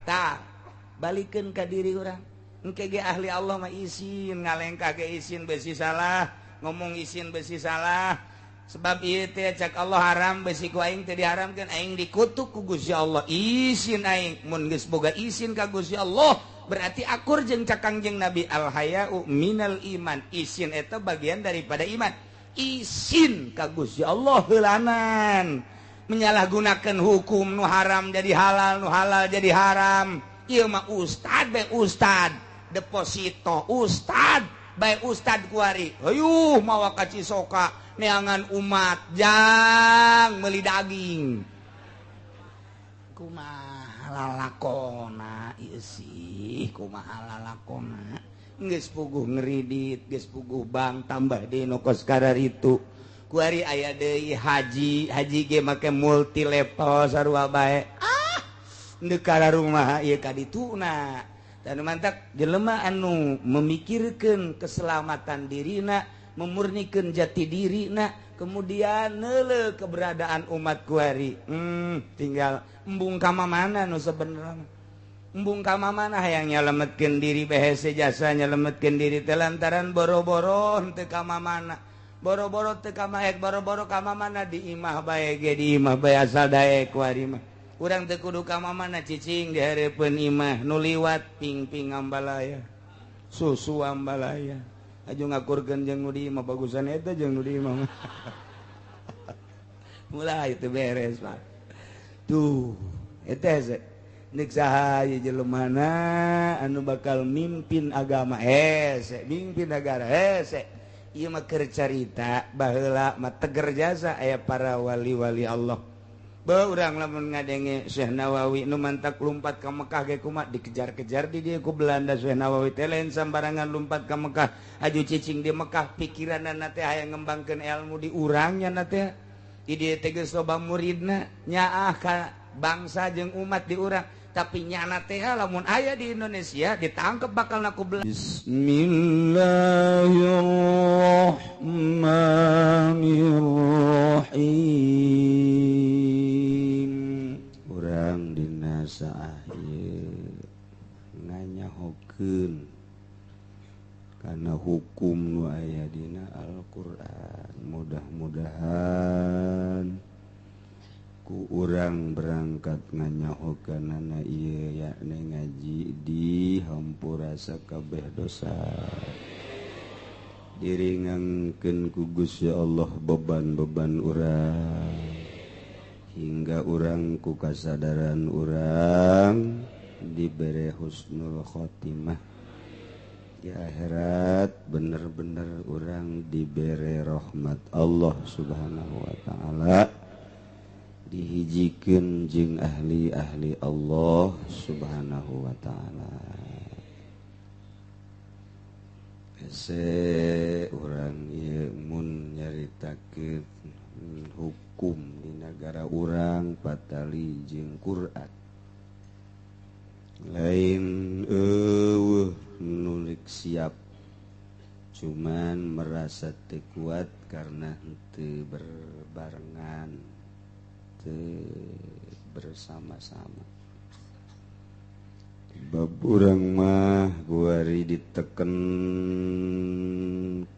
tak balikin ke diri orang engke ahli Allah mah izin ngalengkah ge izin besi salah ngomong izin besi salah sebab ieu teh cak Allah haram besi ku aing teh diharamkeun aing dikutuk ku Gusti Allah izin aing mun geus boga izin ka Gusti Allah berarti akur jeung cak Kangjeng Nabi al haya'u minal iman izin eta bagian daripada iman izin ka Gusti Allah heulanan menyalahgunakan hukum nu haram jadi halal nu halal jadi haram ieu mah ustad bae ustad deposito ustad bae ustad kuari hayuh mawa ka Cisoka neangan umat jang meuli daging kumaha lalakona ieu sih kumaha lalakona geus puguh ngeridit geus puguh bang tambah deui nu kos kararitu kuari aya deui haji ge make multi level sarua bae deuk ka rumah ieu ka dituna dan mantak jelema anu memikirkeun keselamatan dirina memurnikan jati diri kemudian neule keberadaan umat kuari tinggal embung kama mana nu sebenarnya embung kama mana hayang nyalametkeun diri behese jasa nyalametkeun diri teh lantaran boro-boro teu kama mana boro-boro teu kama boro-boro kama mana di imah bae ge di imah bae asal daek kuari mah urang teu kudu kama mana cicing di hareupeun imah nu liwat ping-ping ambalaya susu ambalaya aju ngakurkeun jeung nu di imah bagusan eta jeung nu di imah mulai itu beres Pak tuh eta nek saha ieu jelemana anu bakal mimpin agama hese mimpin negara hese ieu mah keur carita baheula mah teger jasa aya para wali-wali Allah bae urang lamun ngadenge Syekh Nawawi nu mantak lumpat ka Mekah ge kumaha dikejar-kejar di dieu ku Belanda Syekh Nawawi teh lain sambarangan lumpat ka Mekah aju cicing di Mekah pikiranna teh hayang ngembangkeun ilmu di urangnya teh di dieu teh geus loba muridna nyaah ka bangsa jeung umat di urang tapi nyana teh lamun aya di Indonesia ditangkep bakal ku Belanda Bismillahirrahmanirrahim urang dina saah ieu nganyahokeun kana hukum nu aya dina Al-Qur'an mudah-mudahan ku urang berangkat nganyahokeunana ieu yakni ngaji di hampura sakabeh dosa diringankeun ku Gusti Allah beban-beban urang hingga urang ku kasadaran urang dibere husnul khotimah di akhirat bener-bener urang dibere rahmat Allah Subhanahu wa taala dihijikeun jeung ahli-ahli Allah Subhanahu wa taala hese urang ieu mun nyaritakeun hukum di negara urang patali jeung Quran lain eueuh nulik siap cuman merasa teu kuat karena henteu berbarengan teu bersama-sama bab urang mah guari diteken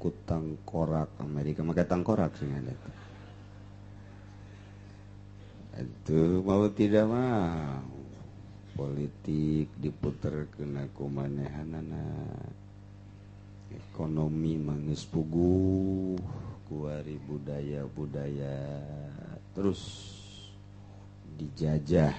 ku tangkorak Amerika make tangkorak sing ada itu mau tidak mau politik diputerkeun ku manehanana ekonomi manggeus puguh kuari budaya-budaya terus dijajah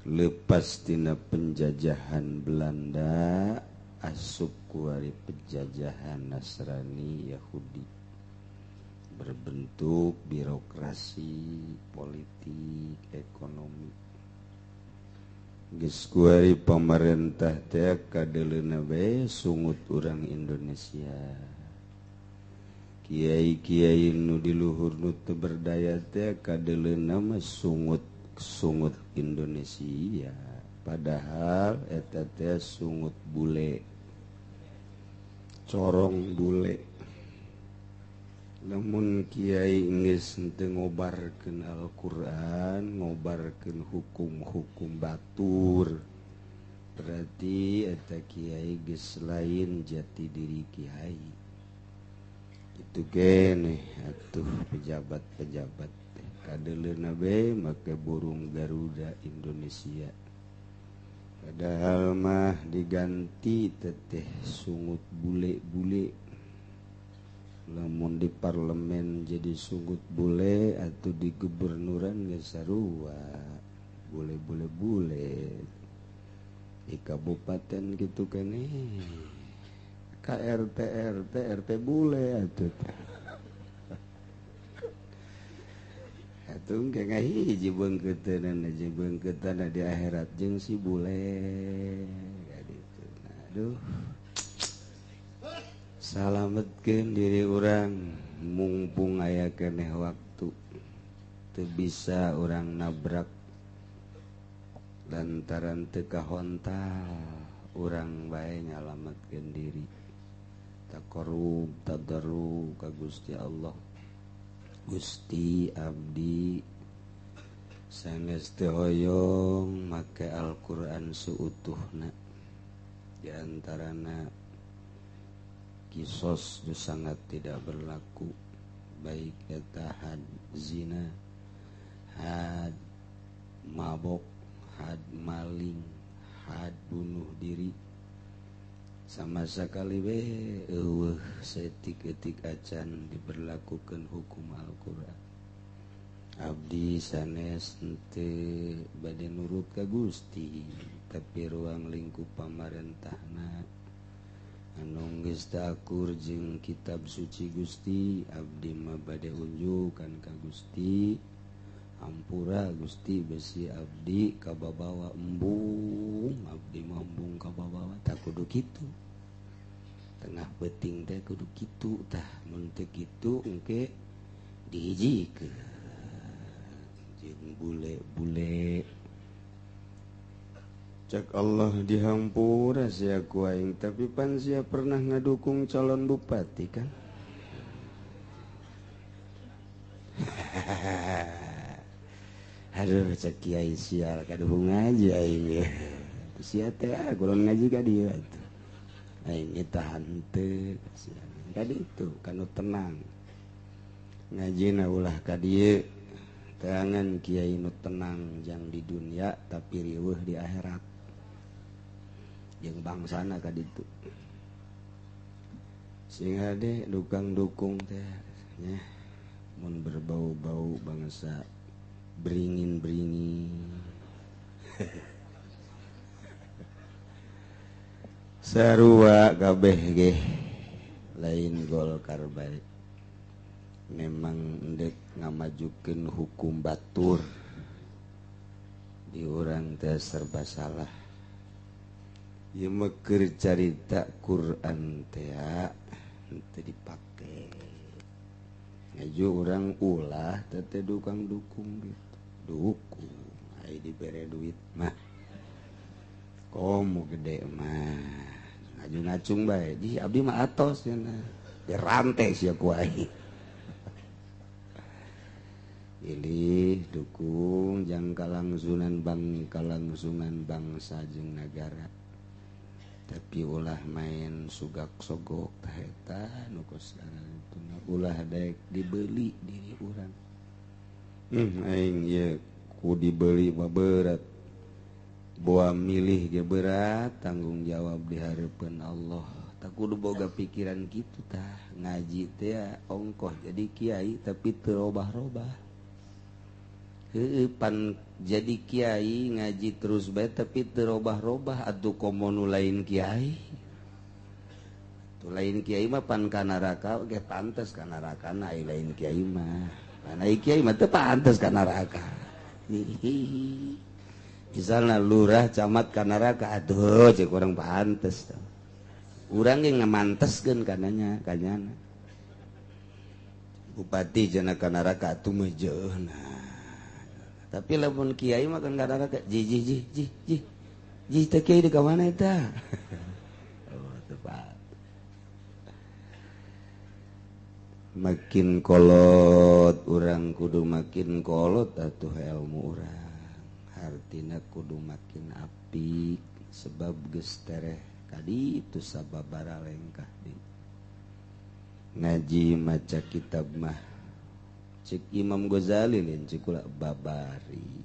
lepas tina penjajahan Belanda asup kuari penjajahan Nasrani Yahudi berbentuk birokrasi politik ekonomi geus kuari pamarentah teh kadeleuna bae sungut urang Indonesia kiai-kiai nu di luhur nu teu berdaya teh kadeleuna mah sungut Indonesia padahal eta teh sungut bule corong bule namun Kyai geus teu ngobarkeun Al-Qur'an, ngobarkeun hukum-hukum batur, berarti eta Kyai geus lain jati diri Kyai. Itu keneh atuh pejabat-pejabat kadeleuna bae make burung Garuda Indonesia. Padahal mah diganti teteh sungut bule-bule. Lamun di parlemen jadi sungut bule atau di gubernuran geus sarua bule-bule di kabupaten gitu kan KRT RT bule atuh atuh ge ngahiji beungkeuteun aja beungkeutan di akhirat jeung si bule gitu. Aduh salametkeun diri orang mumpung aya keneh waktu teu bisa orang nabrak lantaran teu kahontal urang bae nyalametkeun diri taqarrub tadarrub ka Gusti Allah. Gusti abdi sanes teu hoyong make Al-Qur'an seutuhna, di antarana kisos itu sangat tidak berlaku, baik eta had zina, had mabok, had maling, had bunuh diri, sama sekali we eueuh setik-etik acan diberlakukan hukum Al-Qur'an. Abdi sanes henteu bade nurut ka Gusti, tapi ruang lingkup pamarentahna anu geus teu akur jeung kitab suci Gusti, abdi mah bade unjukan ka Gusti. Ampura Gusti besi abdi kababawa embung, abdi mah embung kababawa tak kudu kitu. Tengah beuting teh kudu kitu tah, mun teu kitu engke dihijikeun jeung bule-bule. Cak Allah dihampura sia ku aing, tapi pan sia pernah ngadukung calon bupati kan. Aduh cak Kiai sial kaduhung ngaji aing. Sia teh kulon ngaji ka dieu atuh. Aing tahan teu sia. Ka ditu kanu tenang. Ngajina ulah ka dieu. Teangan Kiai nu tenang jang di dunia tapi riweuh di akhirat. Jeung bangsana ka ditu. Sing hade dukang dukung teh nya mun berbau-bau bangsa beringin-beringin. Sarua kabeh ge lain Golkar bae. Memang endek ngamajukeun hukum batur di urang teh serba salah. Ieu mah keur carita Quran teh teu dipake. Ngaju urang ulah teh dukang dukung gitu. Dukung ai dibere duit mah komo gede mah ngaju ngacung bae di abdi mah atos cenah dirante sia ku aing. Pilih dukung jang kalangsungan bangsa jeung negara, tapi ulah main sugak sogok tah eta nu kosaran itu ulah daek dibeli diri urang. Aing ye ku dibeli mah berat, boa milih ge berat, tanggung jawab di hareupeun Allah. Tak kudu boga pikiran kitu tah, ngaji teh ongkoh jadi kiai tapi teu robah-robah. Heueuh pan jadi kiai ngaji terus bae tapi teu robah-robah atuh komo nu lain kiai. Tu lain kiai mah pan ka neraka ge pantes ka neraka ai lain kiai mah. Ai kiai mah teu pantes ka neraka. Misalna lurah camat ka neraka aduh cek urang pantes. Urang ge ngamanteskeun kananya kanyana. Bupati cenah ka neraka atuh mah jeunna. Tapi lamun kiai mah kan neraka ji teh kiai di ka mana eta? Oh tepat. makin kolot urang kudu makin kolot atuh ilmu urang hartina kudu makin apik sebab geus tereh kadi itu sababaraha lengkah di ngaji maca kitab mah cek Imam Ghazali lain cek ulah babari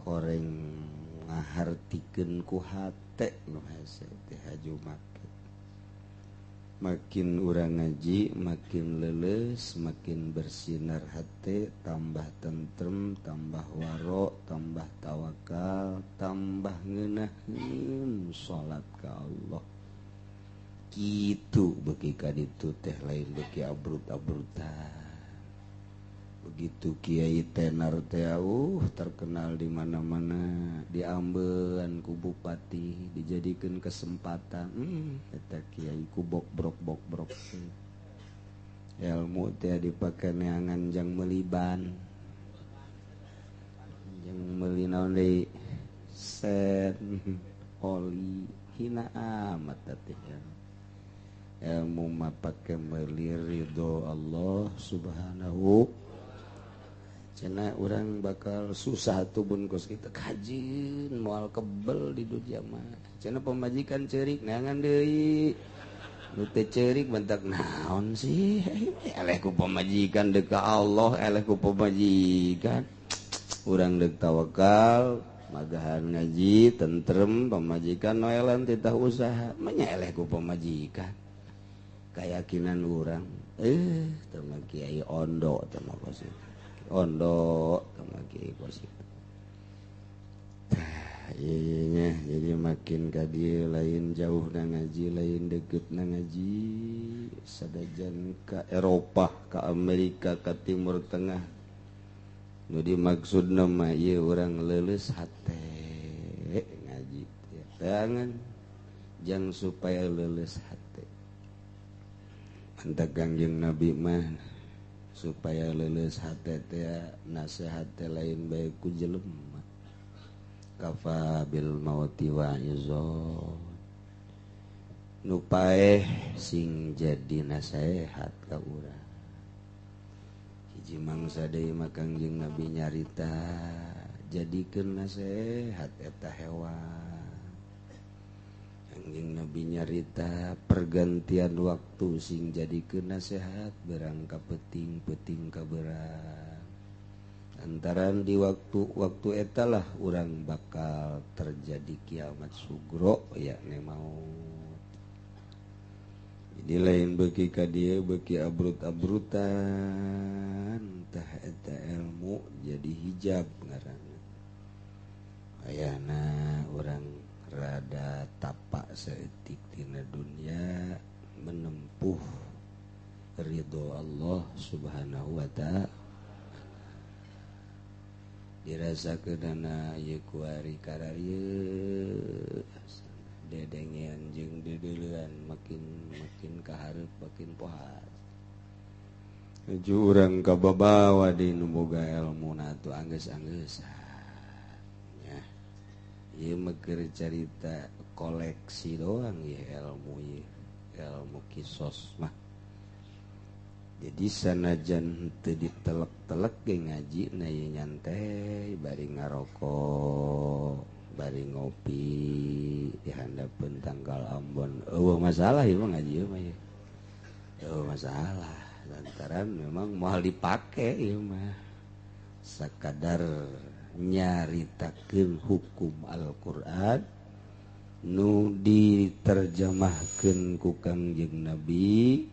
horeng ngahartikeun ku hate nu hese teh haju make makin urang ngaji makin leuleus makin bersinar hate tambah tentrem tambah waro tambah tawakal tambah ngeunaheun salat ka Allah kitu beuki ka ditu teh lain beuki abrut-abrutan begitu Kiai tenar teh terkenal di mana-mana diambean ku bupati dijadikeun kesempatan eta Kiai ku bok-brok ilmu teh dipake neangan jang meuli ban jang meuli naon deui sen oli hina amat teh ilmu mah pake meuli ridho Allah subhanahu cenah urang bakal susah tuh bun kos kita kajin moal kebel di dunia mah cenah pemajikan ceurik neangan deui nu teh ceurik bentak naon sih eleh ku pemajikan deuk ka Allah eleh ku pemajikan urang deuk tawakal magahan ngaji tentrem pemajikan noelan titah usaha manya eleh ku pemajikan keyakinan urang teu mah Kiai ondo teh mah kos ondo sama Kiai Kosip. Iya jadi makin kadi lain jauh na ngaji lain deket na ngaji sadajan ka Eropa ka Amerika ka Timur Tengah nu dimaksudna mah ieu urang leuleus hate ngaji tangan jang supaya leuleus hate antak Kangjeng Nabi mah supaya leuleus hate teh nasihat teh lain bae ku jelema kafa bil mauti wa'izon nu paeh sing jadi nasihat ka urang hiji mangsa deui mah Kangjeng Nabi nyarita jadikeun nasihat eta hewan Kangjeng Nabi nyarita pergantian waktu sing jadikeun nasihat berang ka peuting ka beurang antaran di waktu eta lah urang bakal terjadi kiamat sugro yakni maut jadi lain beuki ka dieu beuki abrut-abrutan tah eta ilmu jadi hijab ngaranna ayana urang rada tapak seetik tina dunia menempuh ridho Allah subhanahu wa ta'ala dirasakeunana ieu ku ari kararieu dedengean jeung dedeuleuan makin kahareup makin pohar nuju urang kababawa di nu boga ilmuna atuh anggeus-anggeus ieu mah keur carita koleksi doang ya ilmu kisos mah jadi sanajan teu ditelek-telek ge ngaji na ieu nyantai bari ngarokok bari ngopi di handapeun tanggal Ambon eueuh masalah ieu mah ngaji mah ieu eueuh masalah lantaran memang moal dipake ieu mah sakadar nyaritakeun hukum Al-Qur'an nu diterjemahkeun ku Kangjeng Nabi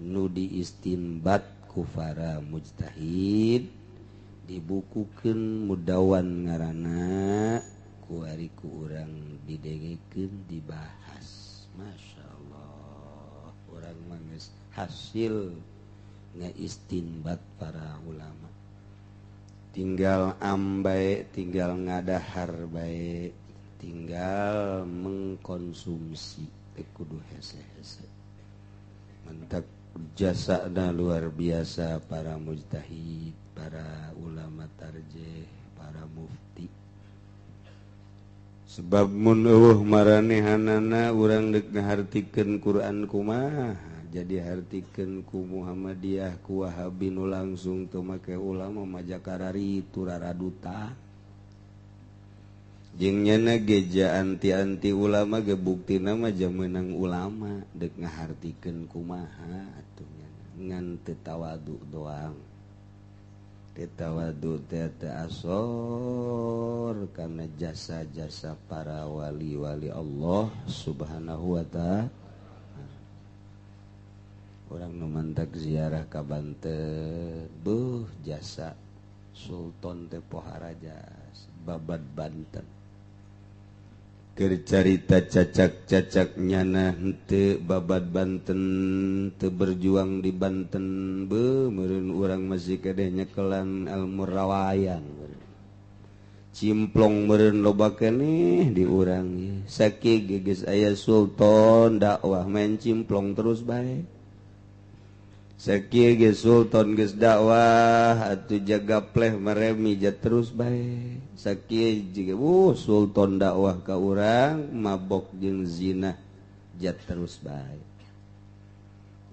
nu diistinbat ku para mujtahid dibukukeun mudawan ngaranna ku ari ku urang didengekeun dibahas masyaallah urang mah geus hasil ngaistinbat para ulama tinggal ambae tinggal ngadahar bae tinggal mengkonsumsi kudu hese-hese mentak jasana luar biasa para mujtahid para ulama tarjih para mufti sebab mun eueuh maranehanana urang deuk ngahartikeun Quran kumaha jadi hartikeunku Muhammadiyah ku Wahabi nu langsung teu make ulama majakarari itu rara duta jeung nyana geja anti ulama ge buktina mah jang meunang ulama deuk ngahartikeun kumaha atuh ngan teu tawadu doang tawadu teh asor karena jasa-jasa para wali-wali Allah Subhanahu wa ta'ala. Orang nu mantak ziarah ka Banten beuh jasa Sultan teh Poharaja Babad Banten keur carita cacak-cacak nyana henteu Babad Banten teu berjuang di Banten beuh meureun urang masih kedeh nyekelan ilmu rawayan cimplong meureun loba keneh di urang ieu sakieu geus aya sultan dakwah main cimplong terus bae sakieu ge sultan geus dakwah atuh jaga pleh maremi ja terus bae sakieu jiga sultan dakwah ka urang mabok jeung zina ja terus bae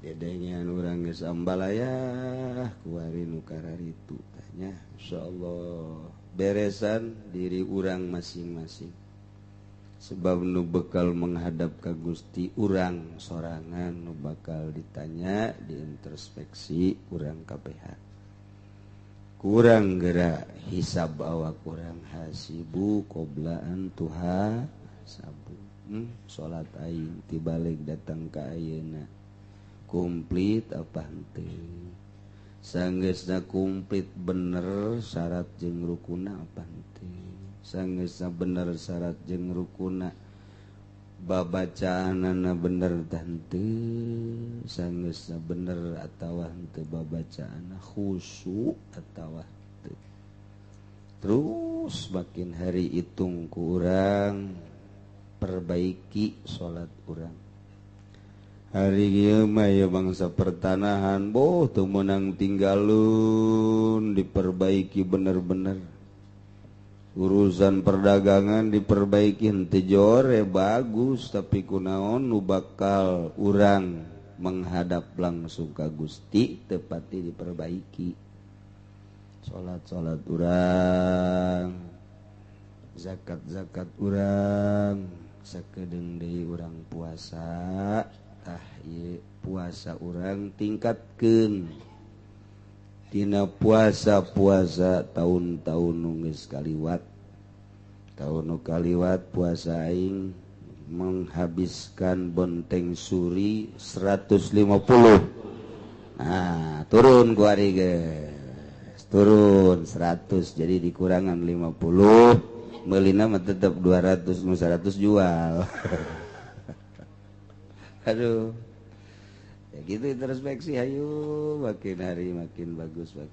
dedengan urang geus ambalayah ku ari nu kararitu tanya insyaallah beresan diri urang masing-masing sebab nu bekal menghadap ka Gusti urang sorangan nu bakal ditanya diintrospeksi urang KPH kurang gerak hisab awak kurang hasibu qoblaan tuha sabu salat aing tibalik datang ka ayeuna komplit apa henteu sanggeusna komplit bener syarat jeung rukuna apa henteu sanggeusna bener syarat jeung rukuna babacaanana bener tah henteu sanggeusna bener atawa henteu babacaanna khusyuk atawa henteu terus makin hari hitung ku urang perbaiki salat urang hari ieu mah ya bangsa pertanahan boh teu meunang tinggalun diperbaiki bener-bener urusan perdagangan diperbaiki henteu jore bagus tapi kunaon nu bakal urang menghadap langsung ka Gusti teu pati diperbaiki salat urang zakat urang sakedeung deui urang puasa tah ieu puasa urang tingkatkeun tina puasa tahun-tahun nu geus kaliwat tahun nu kaliwat puasa aing menghabiskan bonteng suri 150 nah turun ku ari geus turun 100 jadi dikurangan 50 meulina mah tetep 200 nu 100 jual aduh ya gitu introspeksi ayo makin hari makin bagus urang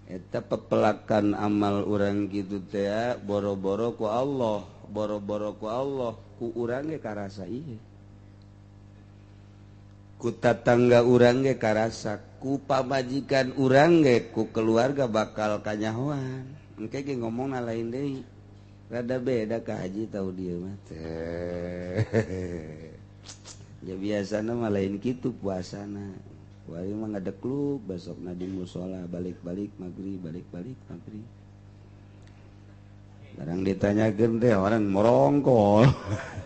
eta pepelakan amal urang kitu teh boro-boro ku Allah ku urang ge karasa ieu ku tatangga urang ge karasa ku pamajikan urang ge ku keluarga bakal kanyahoan engke ge ngomongna lain deui rada beda ka haji tahu dia mah ya biasana mah lain kitu puasana wari mah ngadekluk besokna di mushola balik-balik maghrib barang ditanyakeun teh orang morongkol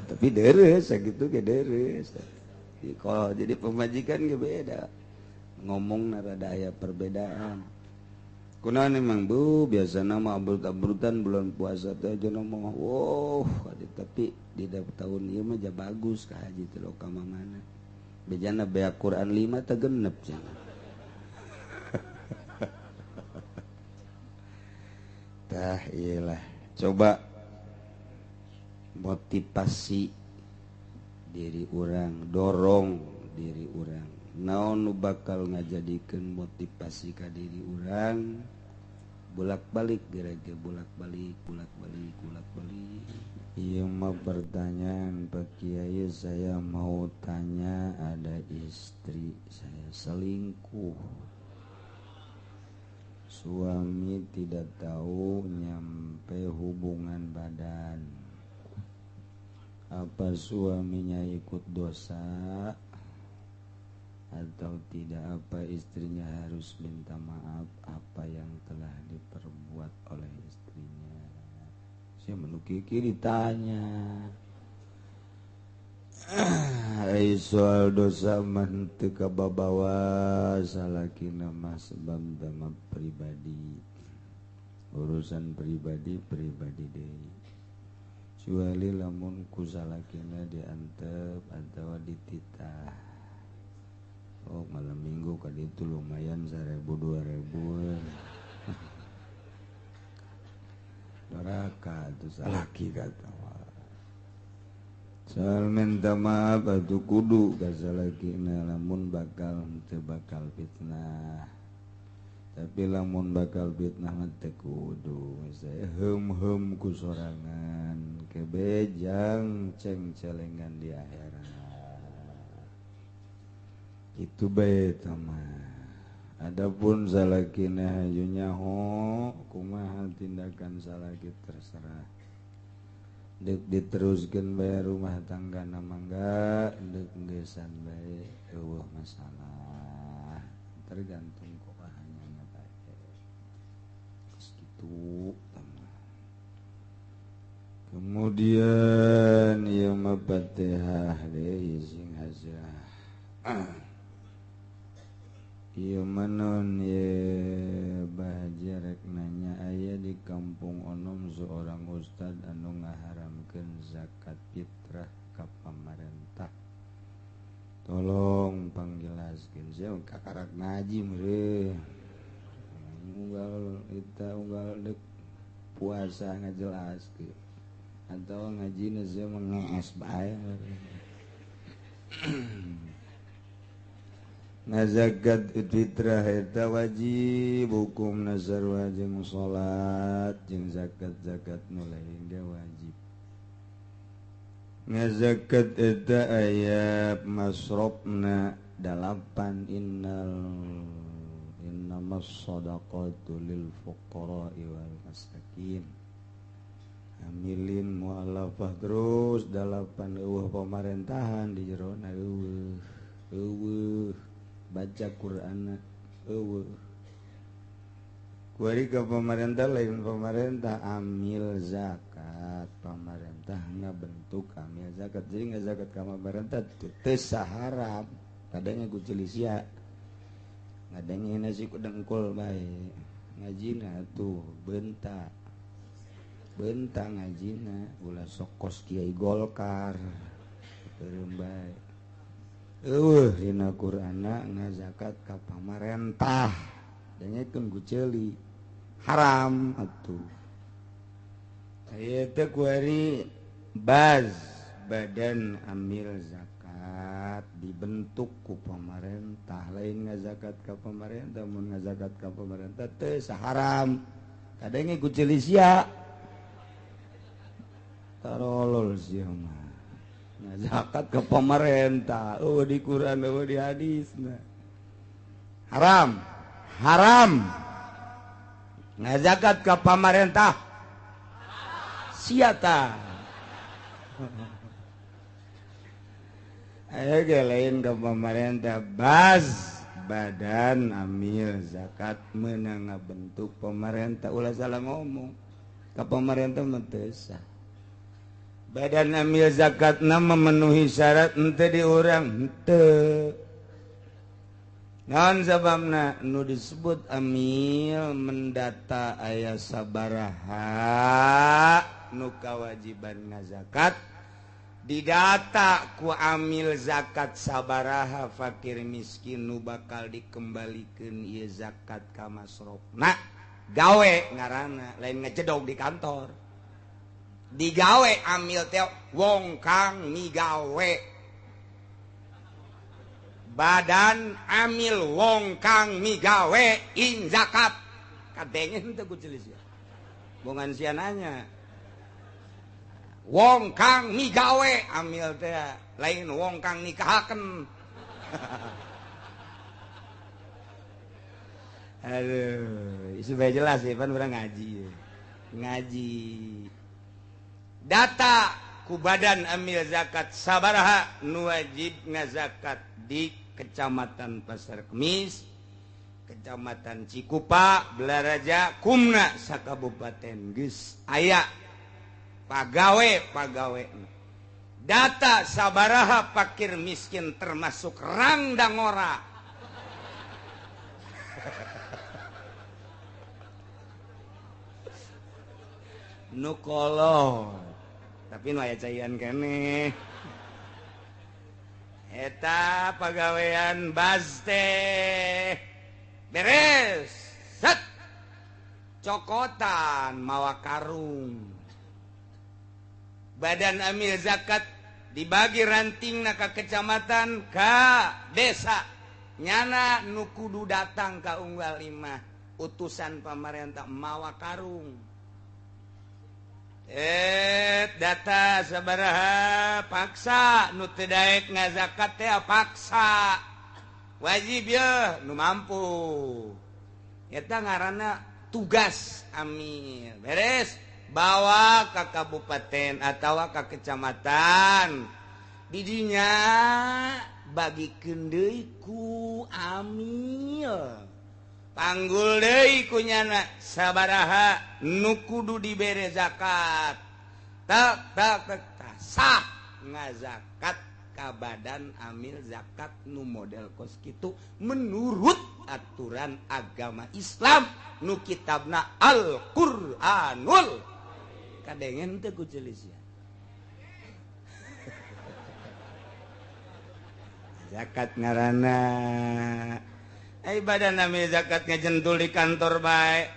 tapi deres sakitu ge deres kalau jadi pemajikan ge beda ngomongna rada aya perbedaan kunaon emang bu biasana mah abrut-abrutan bulan puasa teh aja ngomong wow tapi di tahun ieu mah ja bagus ka haji teh loka mana bejana bea Quran 5 teh genep cenah tah iyalah coba motivasi diri urang dorong diri urang naon nu bakal ngajadikeun motivasi ka diri urang bolak-balik gerege bolak-balik ieu mah pertanyaan Pak Kiai saya mau tanya ada istri saya selingkuh suami tidak tahu nyampe hubungan badan apa suaminya ikut dosa atau tidak, apa istrinya harus minta maaf apa yang telah diperbuat oleh istrinya. Saya menukiki ditanya soal dosa manteka babawa salakina mah sebab dama pribadi, urusan pribadi deui. Kecuali lamun ku salakina diantep atau dititah. Oh malam minggu kali itu lumayan 1.000-2.000 neraka itu salaki kata. Soal minta maaf atuh kudu ka salakina lamun bakal fitnah. Tapi lamun bakal fitnah mah teu kudu. Saya hem ku sorangan kebejang ceng-celengan di akhirat. Itu bae eta mah. Adapun salakina hayu nyaho kumaha tindakan salaki terserah. Dek diteruskeun bae rumah tangga na mangga, dek gesan bae eueuh masalah. Tergantung kumaha bae. Geus kitu tamah. Kemudian ieu mah Fatihah deui sing hajrah. Ieu manon ye bahagia rek nanya aya di kampung onom seorang ustad anu ngaharamkeun zakat fitrah ka pamarentah. Tolong pangjelaskeun. Saya kakarak ngaji meureun. Unggal dek puasa ngajelaskeun. Atau ngajina saya mengees bae. Zakat fitrah eta wajib hukumna sarua jeung salat jeung zakat nu lain ge wajib. Zakat eta aya masrobna 8 innamas shadaqatu lil fuqara'i wal masakin. Amilin mualafah terus 8 eueuh pamerintahan di jerona eueuh baca Qur'an eueuh. Kuari ka pemerintah lain pemerintah amil zakat pemerintah ngabentuk amil zakat jadi zakat ka pemerintah teu saharap kadangnya ku cilisia ngadenge nasi ku dengkul bae ngajina tuh benta ngajina ulah sokos Kiai Golkar teureum bae. Dina Qur'ana ngazakat ka pamarentah danyekeun ku ceuli haram atuh. Aya teh kuari badan amil zakat dibentuk ku pamarentah lain ngazakat ka pamarentah mun ngazakat ka pamarentah teu saharam kadenge ku ceuli sia tarolol sia mah zakat ke pemerintah di Quran di hadis haram zakat ke pemerintah siata aya ge lain ke pemerintah badan amil zakat meunang ngabentuk pemerintah ulah salah ngomong ke pemerintah mah teu sah. Badan amil zakatna memenuhi syarat ente di urang ente. Naon sababna nu disebut amil mendata aya sabaraha nu kawajiban ngazakat didata ku amil zakat sabaraha fakir miskin nu bakal dikembalikeun ieu zakat ka masrofna gawe ngaranna lain ngecedog di kantor. Digawe amil teh wong kang migawe badan amil wong kang migawe ing zakat kadengen teh ku celis ya bongan sia nanya wong kang migawe amil teh lain wong kang nikahaken. Aduh supaya jelas ya pan urang ngaji data ku badan amil zakat sabaraha nu wajib ngazakat di Kecamatan Pasar Kemis, Kecamatan Cikupa, Belaraja, kumna sakabupaten geus aya pagawe data sabaraha fakir miskin termasuk rang dangora. Nu kolot tapi nu aya caian keneh eta pagawean baz teh beres set cokotan mawa karung badan amil zakat dibagi rantingna ka kecamatan ka desa nyana nu kudu datang ka unggal imah utusan pamarentah mawa karung data sabaraha paksa nu teu daek ngazakat teh paksa wajib ya nu mampu eta ngaranna tugas amil beres bawa ka kabupaten atawa ka kecamatan didinya bagikeun deui ku amil panggul deui ku nyana sabaraha nu kudu dibere zakat tak sah ngazakat ka badan amil zakat nu model kos kitu menurut aturan agama Islam nu kitabna Al-Qur'anul kadengen teu ku ceulisia zakat ngaranna badan amil zakat ngajentul di kantor bae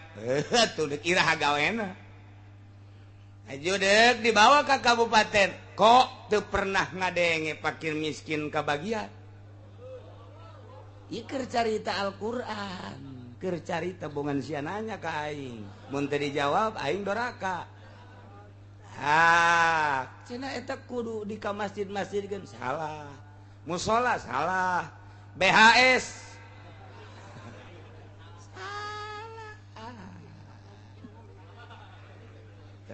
tuh dek irah gawena aju dek dibawa ke kabupaten kok teu pernah ngadenge fakir miskin kabagian ieu keur carita Al-Qur'an keur carita bongan sia nanya ka aing mun teu dijawab aing doraka cenah eta kudu di ka masjid-masjid kan salah musola salah BHS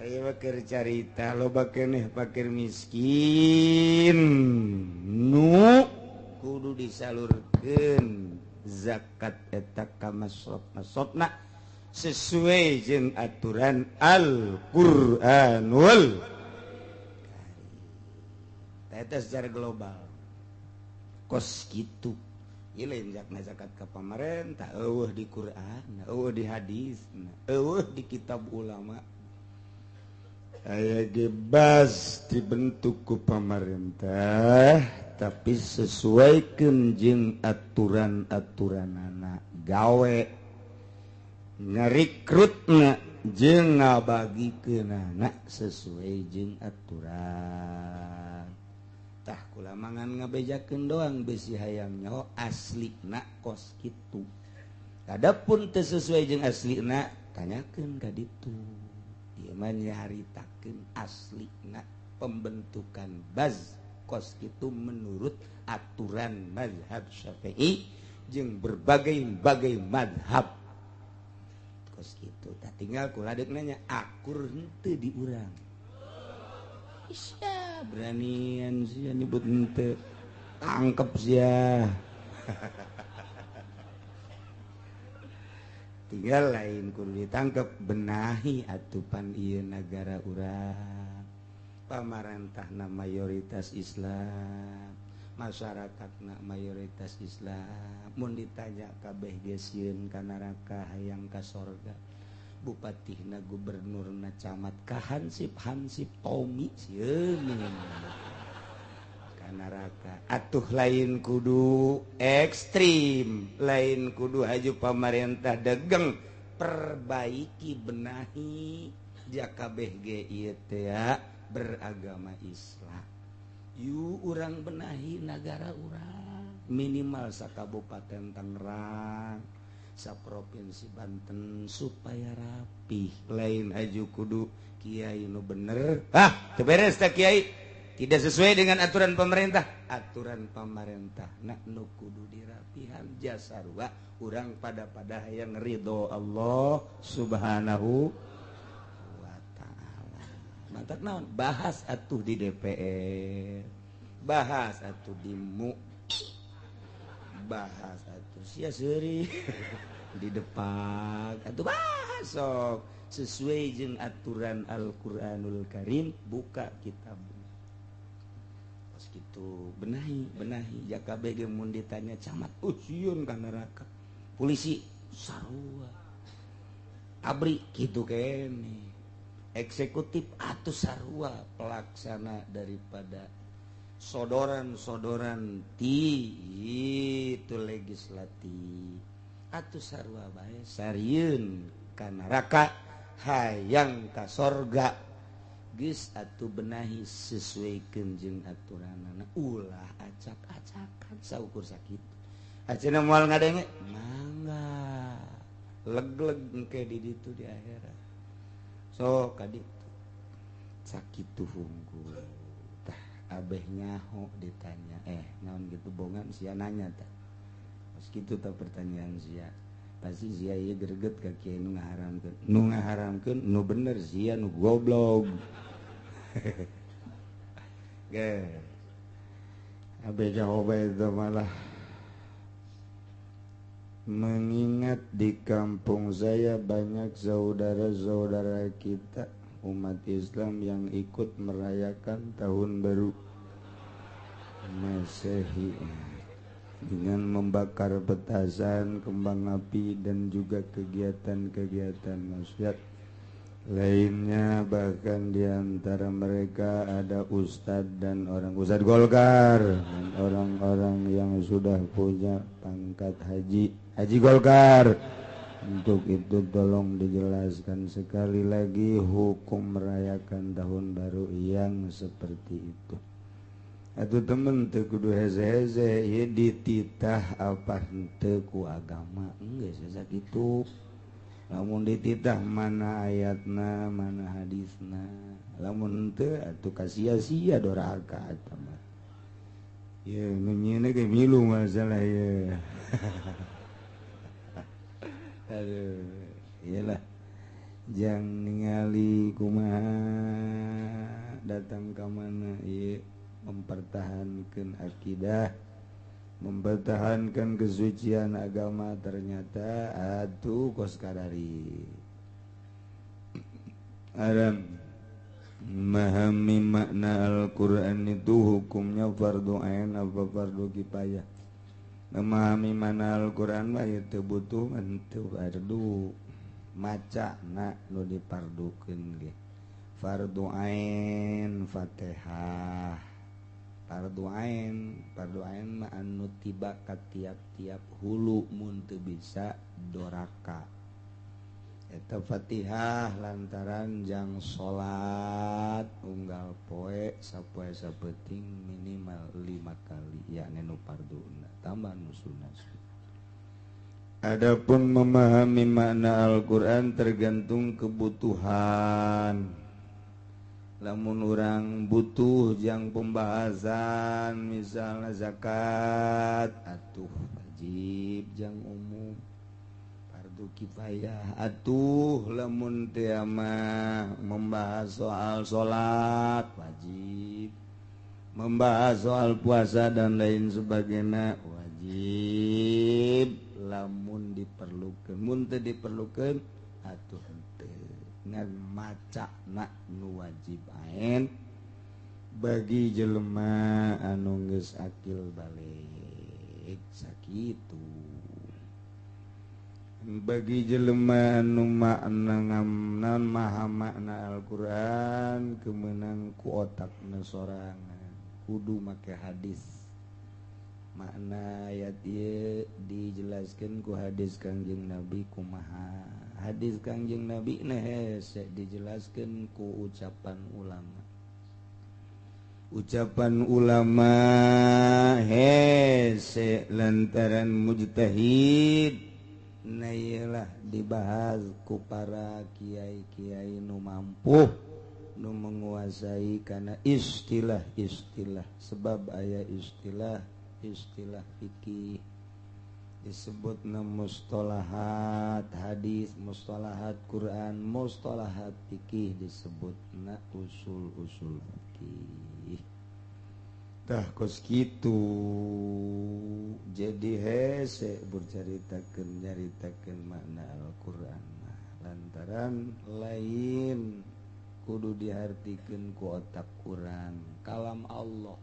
saya bakal carita loba keneh fakir miskin nu kudu disalurkeun zakat eta ka masotna sesuai jeung aturan Al-Qur'anul Karim. Eta secara global kos kitu ieu lain zakat ka pamarentah eueuh di Qur'an eueuh di hadis eueuh di kitab ulama aya gebas dibentuk ku pamarentah tapi sesuaikeun jeung aturan-aturanana gawe ngarikrutna jeung ngabagikeunana sesuai jeung aturan tah kula mangan ngabejakeun doang besi hayang nyaho aslina kos kitu adapun teu sesuai jeung aslina tanyakeun ka ditu ieu mah nyaharitakeun aslina pembentukan baz kos kitu menurut aturan mazhab Syafi'i jeung berbagai-bagai mazhab kos kitu tah tinggal kula deuk nanya akur henteu di urang isya beranian sia nyebut henteu tangkep sia tinggal lain kudu ditangkep benahi atupan ieu nagara urang pamarentahna mayoritas Islam masyarakatna mayoritas Islam mun ditanya kabeh geus sieun ka neraka hayang ka sorga bupatihna gubernurna camat ka hansip Tommy sieun neraka atuh lain kudu ekstrim lain kudu haju pamarentah degeng perbaiki benahi jakabeh ge ieu teh beragama Islam yu urang benahi nagara urang minimal sakabupaten Tangerang saprovinsi Banten supaya rapih lain haju kudu kiai nu bener teu beres teh kiai tidak sesuai dengan aturan pemerintah nak nu kudu dirapihan jasarua urang pada hayang ridho Allah subhanahu wa ta'ala mantap naon bahas atuh di DPR bahas atuh di bahas atuh sia seuri di depan atuh bahas sok sesuai jeung aturan Al-Qur'anul Karim buka kitab pas gitu benahi jakabe ge mun ditanya camat sieun ka neraka polisi sarua abri kitu kene eksekutif atuh sarua pelaksana daripada sodoran-sodoran ti itu legislatif atuh sarua bae sarieun ka neraka hayang ka sorga geus atuh benahi sesuaikeun jeung aturanana ulah acak-acakan saukur sakitu aceuna moal ngadenge mangga leg-leg engke di ditu di akhirat sok ka ditu sakitu hungkul tah abeh nyaho ditanya naon gitu bongan sia nanya tah pas kitu tah pertanyaan sia pasti sia ieu greget ka kieu nu ngaharamkeun nu bener sia nu goblok ge abeh jawab itu malah mengingat di kampung saya banyak saudara-saudara kita umat Islam yang ikut merayakan tahun baru Masehi dengan membakar petasan, kembang api dan juga kegiatan-kegiatan maksiat lainnya. Bahkan di antara mereka ada ustadz dan ustadz Golkar dan orang-orang yang sudah punya pangkat haji Golkar. Untuk itu tolong dijelaskan sekali lagi hukum merayakan tahun baru yang seperti itu. Atuh temen teu kudu heze-heze ieu dititah apa henteu ku agama geus sakitu. Lamun dititah mana ayatna mana hadisna, lamun henteu atuh kasia-sia doraka eta mah. Ye nu nyieuna ge milu masalah ye. Aduh, iyalah jang ningali kumaha datang ka mana ieu mempertahankan akidah, mempertahankan kesucian agama ternyata atuh kos kadari. Aram memahami makna Al-Qur'an itu hukumnya fardu ain apa fardu kifayah. Memahami mana Al-Qur'an mah ieu teu butuh teu fardu maca na nu dipardukeun ge fardu ain Fatihah fardu ain mah anu tiba ka tiap-tiap hulu mun teu bisa doraka eta Fatihah lantaran jang salat unggal poe sapoe sapeting minimal 5 kali yakni nu farduna tambah nu sunah. Adapun memahami makna Al-Qur'an tergantung kebutuhan. Lamun urang butuh jang pembahasan misalnya zakat atuh wajib jang umum fardu kifayah atuh lamun teu mah membahas soal salat wajib membahas soal puasa dan lain sebagainya wajib lamun diperlukeun mun teu diperlukeun atuh ngan maca na nu wajib ain bagi jelema anu geus akil balik sakitu. Bagi jelema anu makna maha makna Al-Qur'an kemenang ku otakna sorangan kudu make hadis. Makna ayat ieu dijelaskeun ku hadis Kangjeng Nabi kumaha. Hadis Kangjeng Nabi hese dijelaskeun ku ucapan ulama. Ucapan ulama hese lantaran mujtahid na iyalah dibahas ku para kiai-kiai nu mampu nu menguasai kana istilah-istilah sebab aya istilah fikih disebutna mustalahat hadis, mustalahat Quran, mustalahat fikih disebutna usul-usul fikih. Tah kos kitu jadi hese berceritakeun nyaritakeun makna Al-Qur'an lantaran lain kudu dihartikeun ku otak urang kalam Allah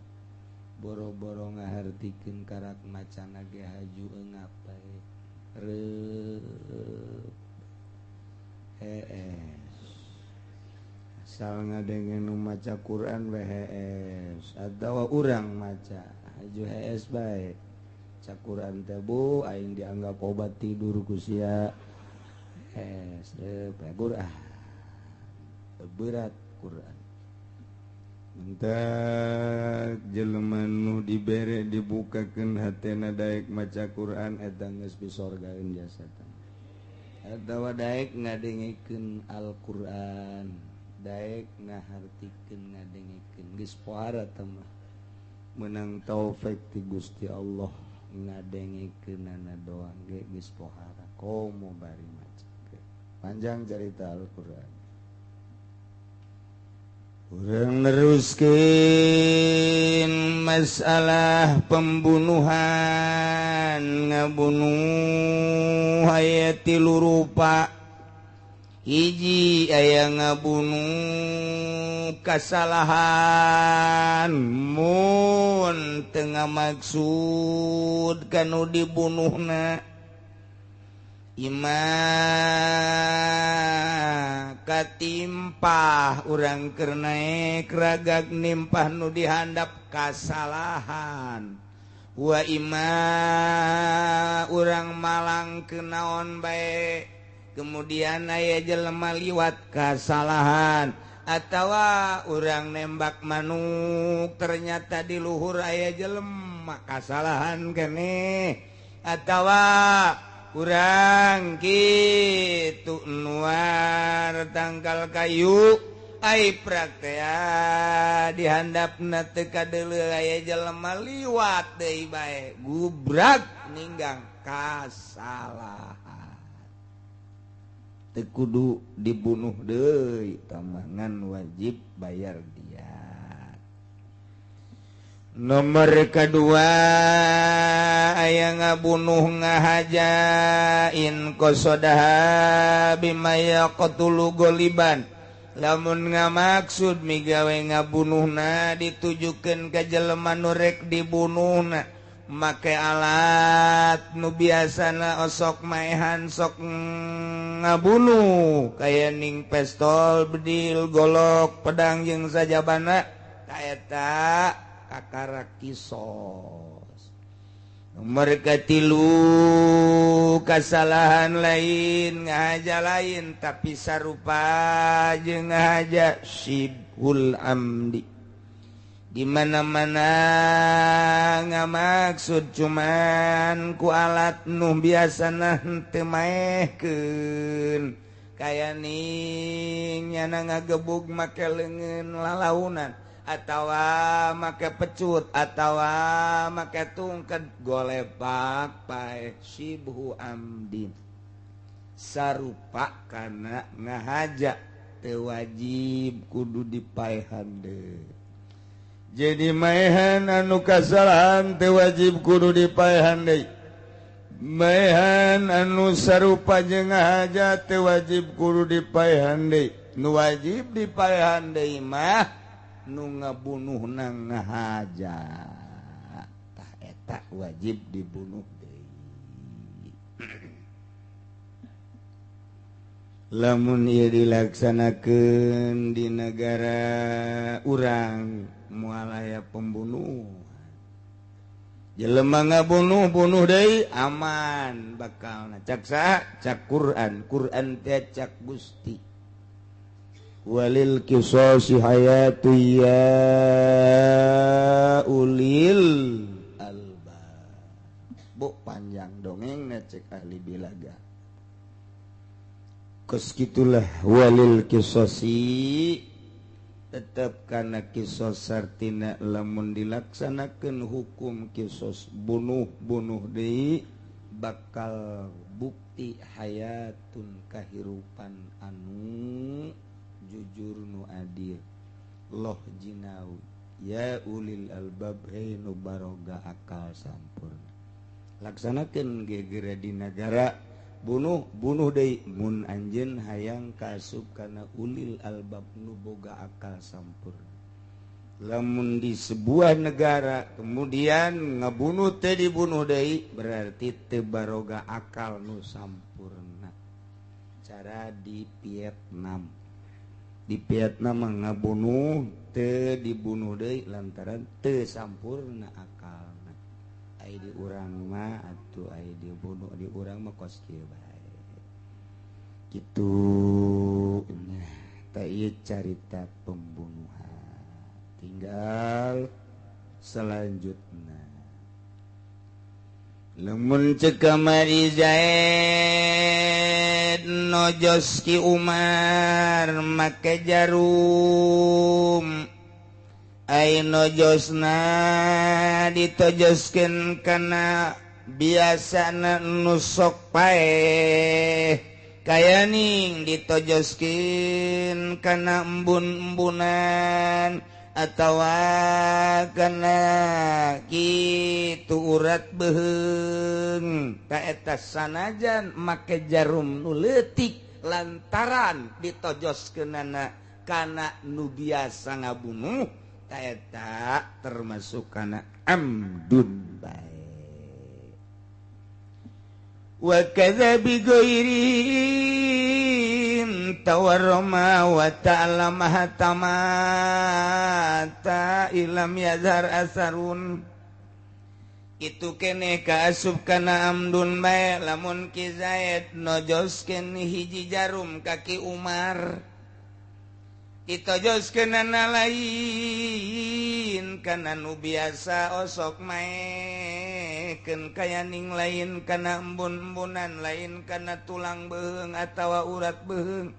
boro-boro ngahartikeun karak macana ge haju eungap bae asal ngadengen nu maca Quran WHS atawa urang maca haju HS bae ca Quran teh bu aing dianggap obat tidur ku sia es Quran berat Quran entak jelema nu dibere dibukakeun hatena daek maca Quran eta geus bisorgaeun jasana atawa daek ngadengikeun Al-Qur'an daek ngahartikeun ngadengikeun geus pohara teh mah meunang taufik ti Gusti Allah ngadengikeunana doang ge geus pohara komo bari maca panjang cerita Al-Qur'an. Urang neruskeun masalah pembunuhan ngabunuh aya 3 rupa hiji aya ngabunuh kasalahan mun teu ngamaksud kanu dibunuhna imah katimpah urang keur naek ragag nimpah nu dihandap kasalahan wa imah urang malang kenaon bae kemudian aya jelema liwat kasalahan atawa urang nembak manuk ternyata di luhur aya jelema kasalahan keneh atawa urang kitu nuar tangkal kayu ai praktea dihandapna teu kadeuleu aya jelema liwat deui bae gubrak ninggang kasalahan teu kudu dibunuh deui tamangan wajib bayar diat. Nomor kedua aya ngabunuh ngahajain qasodaha bima yaqtulu goliban lamun ngamaksud migawe ngabunuhna ditujukeun ka jelema nu rek dibunuhna make alat nu biasana osok maehan sok ngabunuh kaya ning pistol, bedil, golok, pedang jeung sajabana ta eta kakara kisos. Nomor katilu kasalahan lain ngahaja lain tapi sarupa jeung ngahaja syibhul amdi di mana-mana ngamaksud cuman ku alat nu biasana henteu maehkeun kaya ning nyana ngagebug make leungeun lalaunan atawa make pecut atawa make tungked golepak pae syibhu amdin sarupa kana ngahaja teu wajib kudu dipaehan deui. Jadi maehan anu kasalahan teu wajib kudu dipaehan deui. Maehan anu sarupa jeung ngahaja teu wajib kudu dipaehan deui. Nu wajib dipaehan deui mah nu ngabunuhna ngahaja tah eta wajib dibunuh deui. Lamun ieu dilaksanakeun di negara urang moal aya pembunuhan jelema ngabunuh deui aman bakalna cak saha cak Quran teh cak Gusti walil qisasi hayatu ya ulil albab. Bu panjang dongengna cek ahli bilaga. Kos kitulah walil qisasi tetep kana kisos sartina lamun dilaksanakeun hukum kisos bunuh deui bakal bukti hayatun kahirupan anu jujur nu adil loh jinau ya ulil albab hei nu baroga akal sampurna laksanakeun gegera di negara bunuh deui mun anjeun hayang kaasup kana ulil albab nu boga akal sampurna. Lamun di sebuah negara kemudian ngabunuh teu dibunuh deui berarti teu baroga akal nu sampurna. Cara di Vietnam mah ngabunuh teu dibunuh deui lantaran teu sampurna akalna. Ai di urang mah atuh ai dibunuh di urang mah kos kieu bae. Kitu nah ta ieu carita pembunuhan. Tinggal selanjutnya lamun ceuk kamari Zaid nojos ki Umar make jarum ai nojosna ditojoskeun kana biasana nu sok paeh kaya ning ditojoskeun kana embun-embunan atawa kana kitu urat beheung ka eta sanajan make jarum nu leutik lantaran ditojoskeunana kana nu biasa ngabunuh ka eta termasuk kana amdun bae wa kadza bi ghairin tawarrama wa ta'lama tamata ilam yazhar asarun itu keneh kaasup kana amdun bae lamun ki Zaid nojoskeun hiji jarum kaki Umar ditojoskeunana lain kana nu biasa osok maekeun kayaning lain kana embun-embunan lain kana tulang beheung atawa urat beheung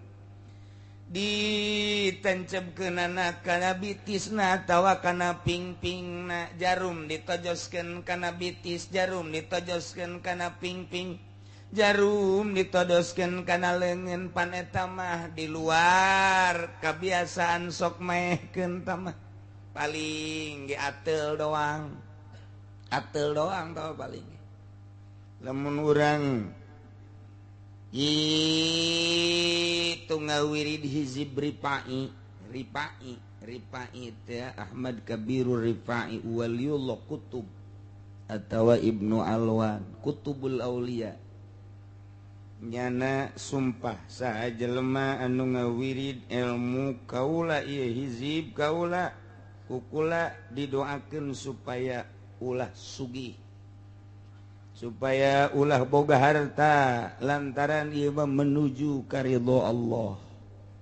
ditencepkeunana kana bitisna atawa kana pingpingna jarum ditojoskeun kana bitis jarum ditojoskeun kana pingping jarum ditodoskeun kana leungeun pan eta mah di luar kebiasaan sok maehkeun tamah paling ge ateul doang tau paling lamun urang itu ngawirid hizib Rifai teh Ahmad Kabirur Rifai waliullah kutub atawa Ibnu Alwan kutubul aulia nyana sumpah saha jelema anu ngawirid ilmu kaula ieu hizib kaula kukula didoakeun supaya ulah sugih supaya ulah boga harta lantaran ieu menuju ka ridho Allah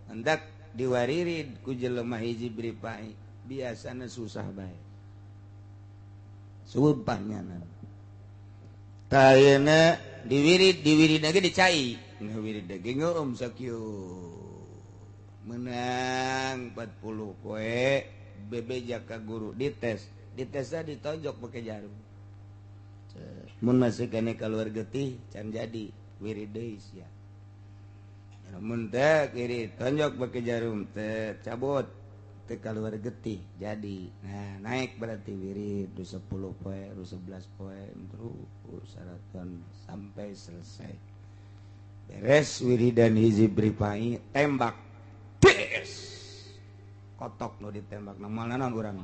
hendak diwaririd ku jelema hizib Rifai biasana susah bae sumpah nyana tayana diwirid lagi dicai ngawirid lagi ngeueum sakieu menang 40 poe bebeja ka guru ditesna ditojok pake jarum mun masih kene kaluar getih can jadi wirid deui sia mun teh kiri tonjok pake jarum teh cabut teh kaluar getih jadi nah naik berarti wirid 10 poe 11 poe terus saraton sampai selesai beres wiridan hizib Rifai tembak tes kotok nu ditembak namal naon urang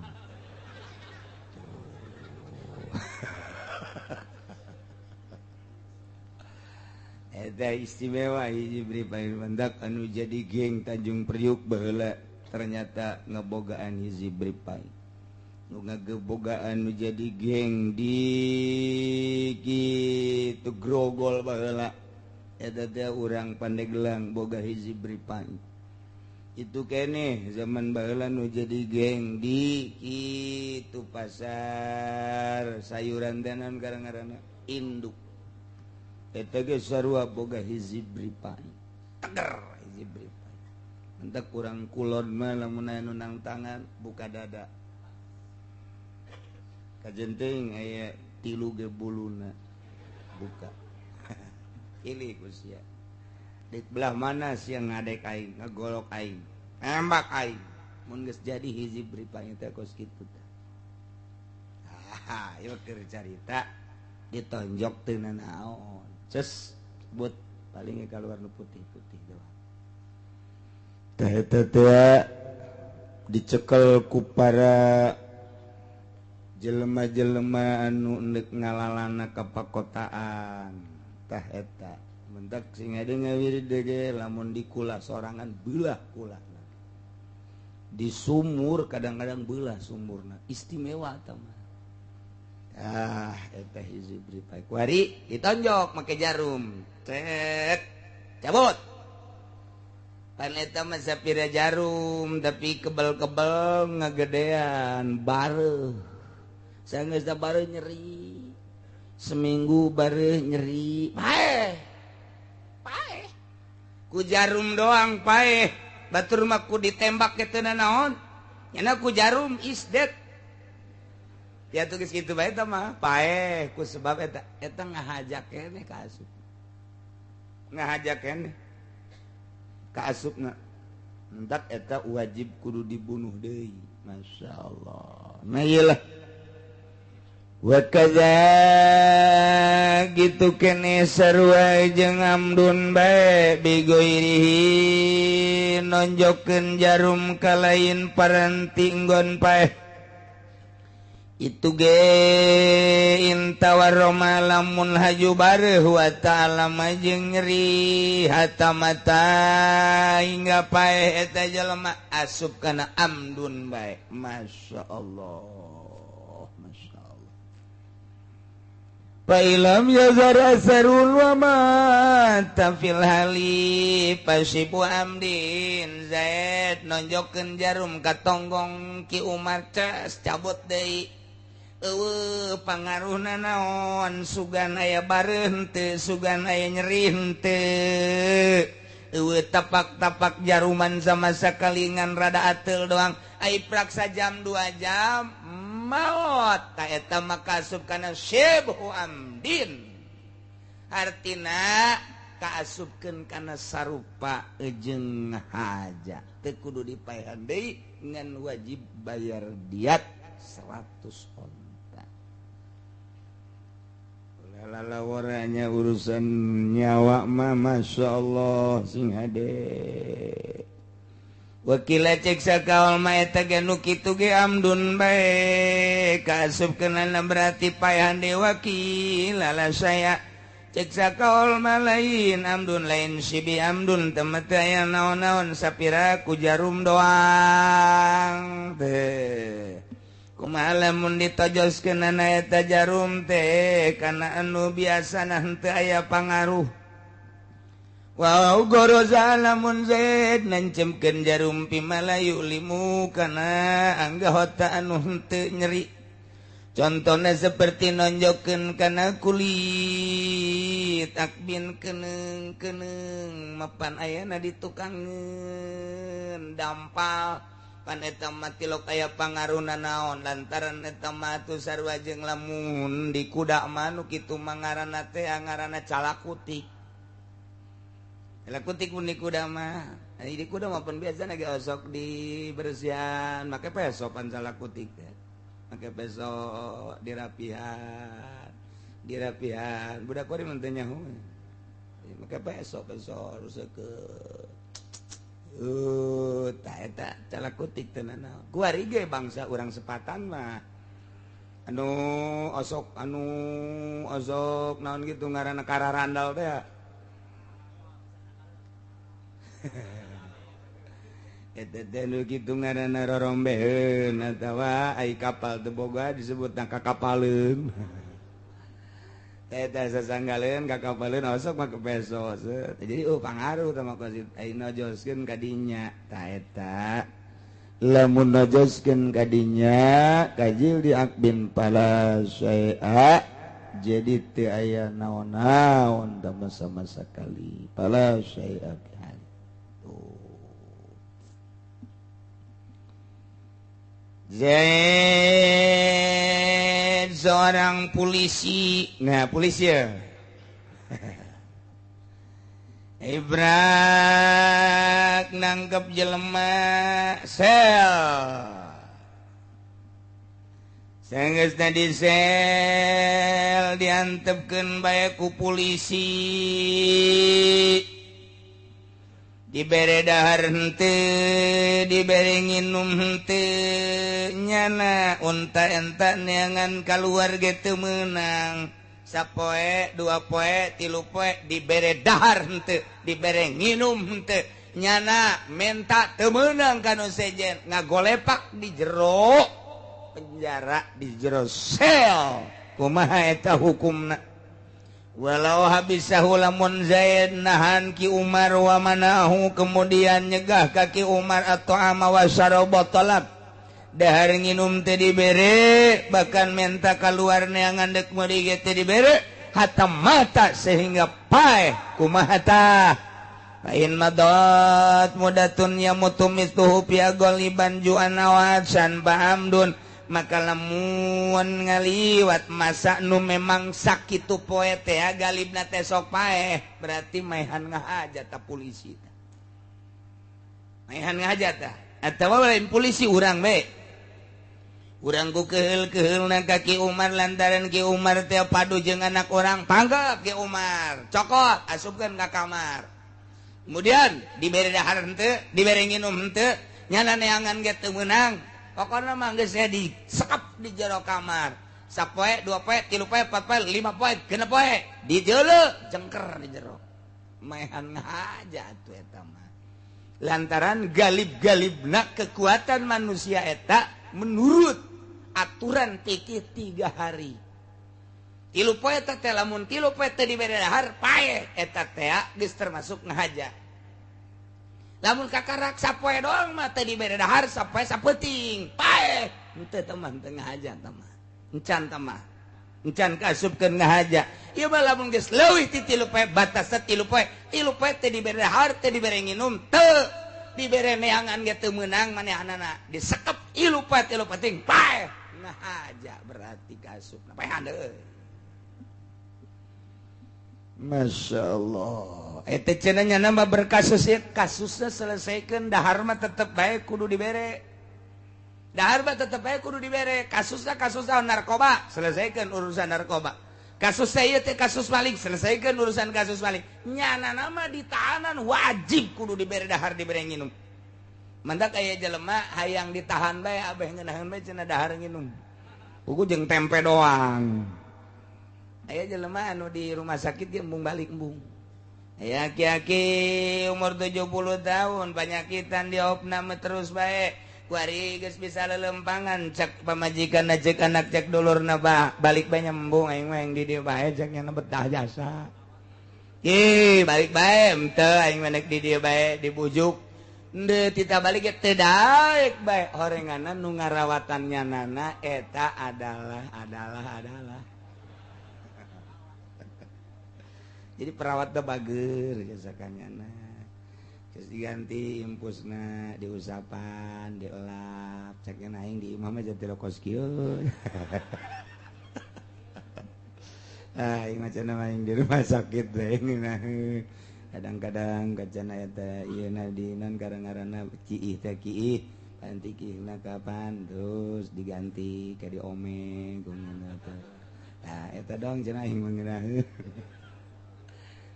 eta istimewa hizib Rifai mandak anu jadi geng Tanjung Priuk baheula ternyata ngebogaan hizib Rifai nu ngagebogaan nu jadi geng di kitu Grogol baheula eta teh urang Pandeglang boga hizib Rifai itu keneh zaman baheula nu jadi geng di kitu pasar sayuran teh naon ngaranna induk eta ge sarua boga hizib Rifai teger hizib Rifai entek kurang kulon mah lamun aya nu nang tangan buka dada kajenting aya 3 ge buluna buka pilih sia di belah mana sih yang ngadek aing ngagolok aing nembak aing mun geus jadi hiji bripanya teh kos kitu teh ieu keur carita ditonjok teu naon ces but paling keluar nu putih-putih doang tah eta teh dicekel ku para jelema-jelema anu neuk ngalalana ka pakotaan tah eta mentak sing ade ngawiride ge lamun di kula sorangan beulah kulana di sumur kadang-kadang beulah sumurna istimewa eta mah eta hiji bripay kuari ditonjok make jarum cet cabut pan eta mah sapira jarum tapi kebel-kebel ngagedean bareuh saenggeus da bareuh nyeri seminggu bareuh nyeri paeh ku jarum doang paeh batur mah ku ditembak ke teu naon nyana ku jarum is dead ya tuh geus kitu bae eta mah paeh ku sebab eta ngahajak keneh ka asup ngahajak keneh ka asupna entak eta wajib kudu dibunuh deui masyaallah nah iyalah wa kadza gitu kene sarua jeung amdun bae bigoirihi nonjokeun jarum ka lain paranti enggon paeh itu ge intawaroma lamun haju bareuh wa ta'ala majeng nyeri hatamata hingga paeh eta jelema asup kana amdun bae masyaallah Pailam yazar asarul wa mata fil hali pasibu amdin zaid nonjokeun jarum ka tonggong Ki Umar cas cabut deui pangaruhna naon sugan aya bareuh teu sugan aya nyeri henteu tapak-tapak jaruman sama sakalingan rada ateul doang ai praksa jam 2 jam maut ta eta makasup kana syibhu amdin artina kaasupkeun kana sarupa jeung haja teu kudu dipaehan deui ngan wajib bayar diat 100 onta lala waranya urusan nyawa mah masyaallah sing hade wakila cek sakaol ma eta ge nu kitu ge amdun bae kaasupkeunana berarti paehan deui wakil lala saya cek sakaol ma lain amdun lain sibi amdun temet aya naon-naon sapira ku jarum doang teh kumaha lamun ditojoskeunana eta jarum teh kana anu biasana henteu aya pangaruh Wow goroza lamun zaid nancemkeun jarum pimalayu limu kana anggahota anu henteu nyeri contona seperti nonjokeun kana kulit akbin keneung mapan ayana ditukangeun dampal pan eta mah tilok aya pangaruhna naon lantaran eta mah atuh sarua jeung lamun di kuda mah nu kitu mah ngaranna teh ngaranna calakutik lakutik pun di kuda mah di kuda mah pun biasa lagi osok di bersihan make peso pan calakutik teh make peso dirapihan budak kori mah teu nyaho make peso ruseukeun tah eta calakutik teh naon kuari ge bangsa urang sepatan mah anu osok naon gitu ngaranna kararandal teh eta teh nu kitu ngaranna rorombeheun atawa ai kapal teu boga disebutna kakapaleun eta sasanggaleun kakapaleun osok make peso jadi pangaruh teh mah ai nojoskeun ka dinya tah eta lamun nojoskeun ka dinya kajil diakbin pala syai'a jadi teu aya naon-naon tama sama sakali pala syai'a Zaid seorang polisi. Nah, polisi ya. Ibrak nangkep jelema sel sanggeusna di sel diantepkeun bae ku polisi dibere dahar henteu dibere nginum henteu nyana unta enta neangan kaluar ge teu meunang sapoe dua poe tilu poe dibere dahar henteu dibere nginum henteu nyana menta teu meunang kanu sejen ngagolepak di jero penjara di jero sel kumaha eta hukumna walau habisahu lamun Zaid nahan Ki Umar wa manahu kemudian nyegah ka Ki Umar atau ama wa syaraba talab dahar nginum teu dibere bahkan menta kaluar neangan deuk meuli ge teu dibere hatta mata sehingga paeh kumaha tah fa in madat mudatun yamutum istuhu fi ghaliban ju'an awasan bahamdun maka lamun ngaliwat masa nu memang sakitu poe teh galibna teh sok paeh berarti maehan ngahajat ta polisi tah maehan ngahajat tah atawa lain polisi urang bae urang ku keheul-keheulna ka Ki Umar lantaran Ki Umar teh padu jeung anak orang panggap Ki Umar cokot asupkeun ka kamar kemudian dibere dahar henteu dibere nginum henteu nyana neangan ge teu meunang pokoknya mah geus disekap di jero kamar sapoe dua poe tilu poe empat poe lima poe genep poe di jeuleu jengker di jero maehan ngahajat atuh eta mah lantaran galib-galibna kekuatan manusia eta menurut aturan tikih 3 hari tilu poe eta teh lamun tilu poe teu dibere dahar paeh eta teh geus termasuk ngahajat lamun kakarak sapoe doang mah teh dibere dahar sapoe sapeuting paeh henteu teman teu ngahajat mah encan teh mah encan kasupkeun ngahajat ieu mah lamun geus leuwih ti 3 poe batasna 3 poe teh dibere dahar teh dibere nginum teu dibere neangan ge teu meunang manehanana disekep 3 poe ting paeh ngahajat berarti kasupna paehan deui Masya Allah eta cenanya nambah berkasus ya kasusnya selesaikan dahar mah tetep bae kudu dibere dahar mah tetep bae kudu dibere kasusnya narkoba selesaikan urusan narkoba kasusnya ieu teh kasus maling selesaikan urusan kasus maling nyana nama ditahanan wajib kudu dibere dahar dibere nginum mantak aya jelema hayang ditahan bae abeh ngeunaheun bae cenah dahar nginum puguh jeung tempe doang aya jelema anu di rumah sakit dia embung balik embung aya aki-aki umur 70 tahun penyakitan diopna terus bae kuari geus bisa lelempangan cek pamajikanna cek anak cek dulurna balik bae nyembung aing mah yang di dieu bae cek nya betah jasa balik bae henteu aing mah di dieu bae dibujuk henteu tita balik ge teu daek bae horenganan nu ngarawatannya nana eta adalah jadi perawatnya bager jasakanya terus diganti impusna diusapan dielap ceknya aing di imam aja teu kos kieu aing macana aing di rumah sakit bae ngeunaheun kadang-kadang kacana eta ieu na di non ngaranna ciih teh kiih panti kiihna kapan terus diganti ka diomeng kumaha teh nah eta dong cenah aing ngeunaheun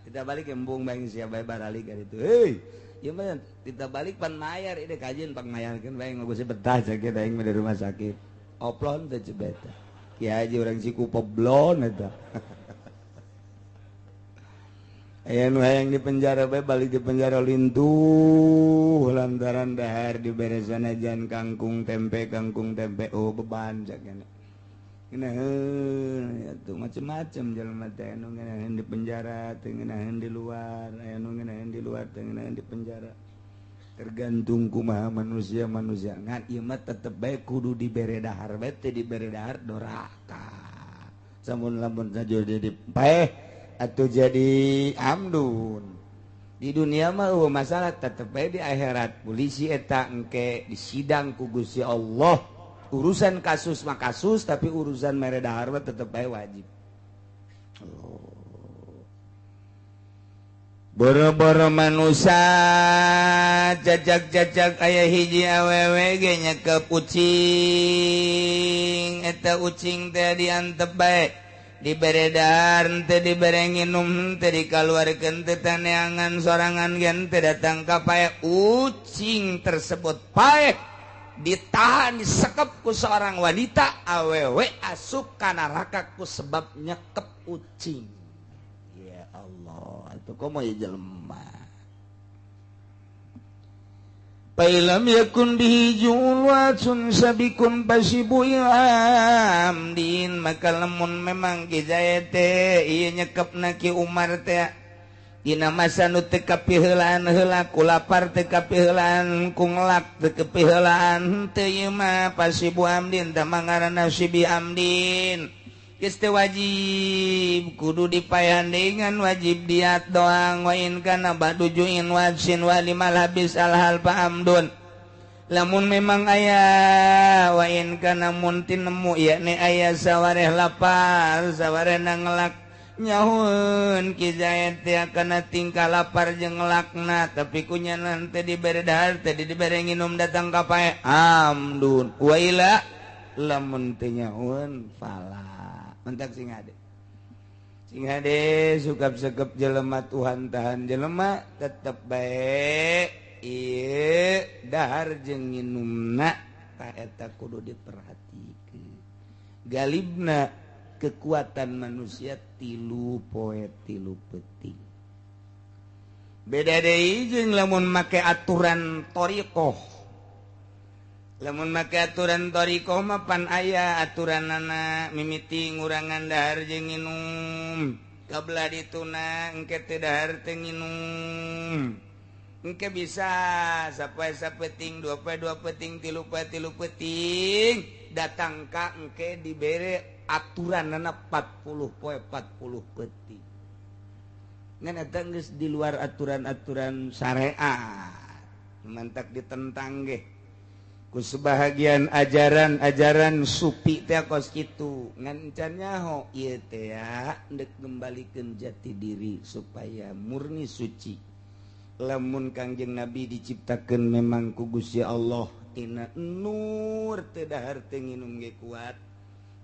kita balik embung bae sia bae barali ka ditu heuy ieu mah kita balik pan mayar ide kajian pang mayarkeun bae ngagosi betah sakit aing mah di rumah sakit oplon teh cebeta kieu haji urang siku poblon eta aya nu hayang di penjara bae balik di penjara lintuh lantaran dahar dibere sanajan kangkung tempe oh beban sakene ngeunaheun atuh macem-macem jelema teh anu ngeunaheun di penjara teu ngeunaheun di luar aya nu ngeunaheun di luar teu ngeunaheun di penjara tergantung kumaha manusia ngan ieu mah tetep bae kudu dibere dahar bae teu dibere dahar doraka samun lamun saja jadi paeh atuh jadi amdun di dunia mah masalah tetep bae di akhirat polisi eta engke disidang ku Gusti Allah urusan kasus mah kasus tapi urusan mere dahar mah tetep bae wajib boro-boro manusia jajak-jajak aya hiji awewe ge nyekep ucing eta ucing teh diantep bae diberedar teu dibere nginum teu dikaluarkeun teu taneangan sorangan gen teu datang ka pae ucing tersebut pae ditahan disekep ku seorang wanita awewe asup kana neraka ku sebab nyekep ucing. Komo ya jelema Pailam yakun bihi julwatun sabikun pasibu ilhamdin maka lamun memang kijaya teh ieu nyekepna ki Umar teh dina masa nu teu kapiheulaan heula ku lapar teu kapiheulaan ku ngelak teu kapiheulaan teu ieu mah pasibu amdin tah mangarana sibi amdin geus teu wajib kudu dipayandengan wajib diat doang wa in kana badujuin wajsin walimal habis alhal pahamdun lamun memang aya wa in kana muntin nemu yakni aya sawareh lapar sawareh ngelak nyahun kijayat teh kana tingkah lapar jeung ngelakna tapi kunyanan teh dibere dahar teh dibere nginum datang ka pae amdun wa ila lamun teu nyahun fala mentak sing hade sukap-sekep jelema Tuhan tahan jelema tetep bae ieu dahar jeung nginumna ka eta kudu diperhatikeun galibna kekuatan manusia 3 poe 3 penting beda deui jeung lamun make aturan thariqah. Lamun make aturan thariqah mah pan aya aturanana mimiti ngurangan dahar jeung nginum kabla dituna engke teu dahar teu nginum engke bisa sapoe sapeting 2 poe 2 peting 3 poe 3 peting datang ka engke dibere aturanana 40 poe 40 peting ngan eta geus di luar aturan-aturan syariat mantak ditentang ge ku sebahagian ajaran-ajaran supi teh kos kitu ngan can nyaho ieu teh ndek ngembalikeun jati diri supaya murni suci lamun Kangjeng Nabi diciptakeun memang ku Gusti Allah tina nur teu dahar teu nginum ge kuat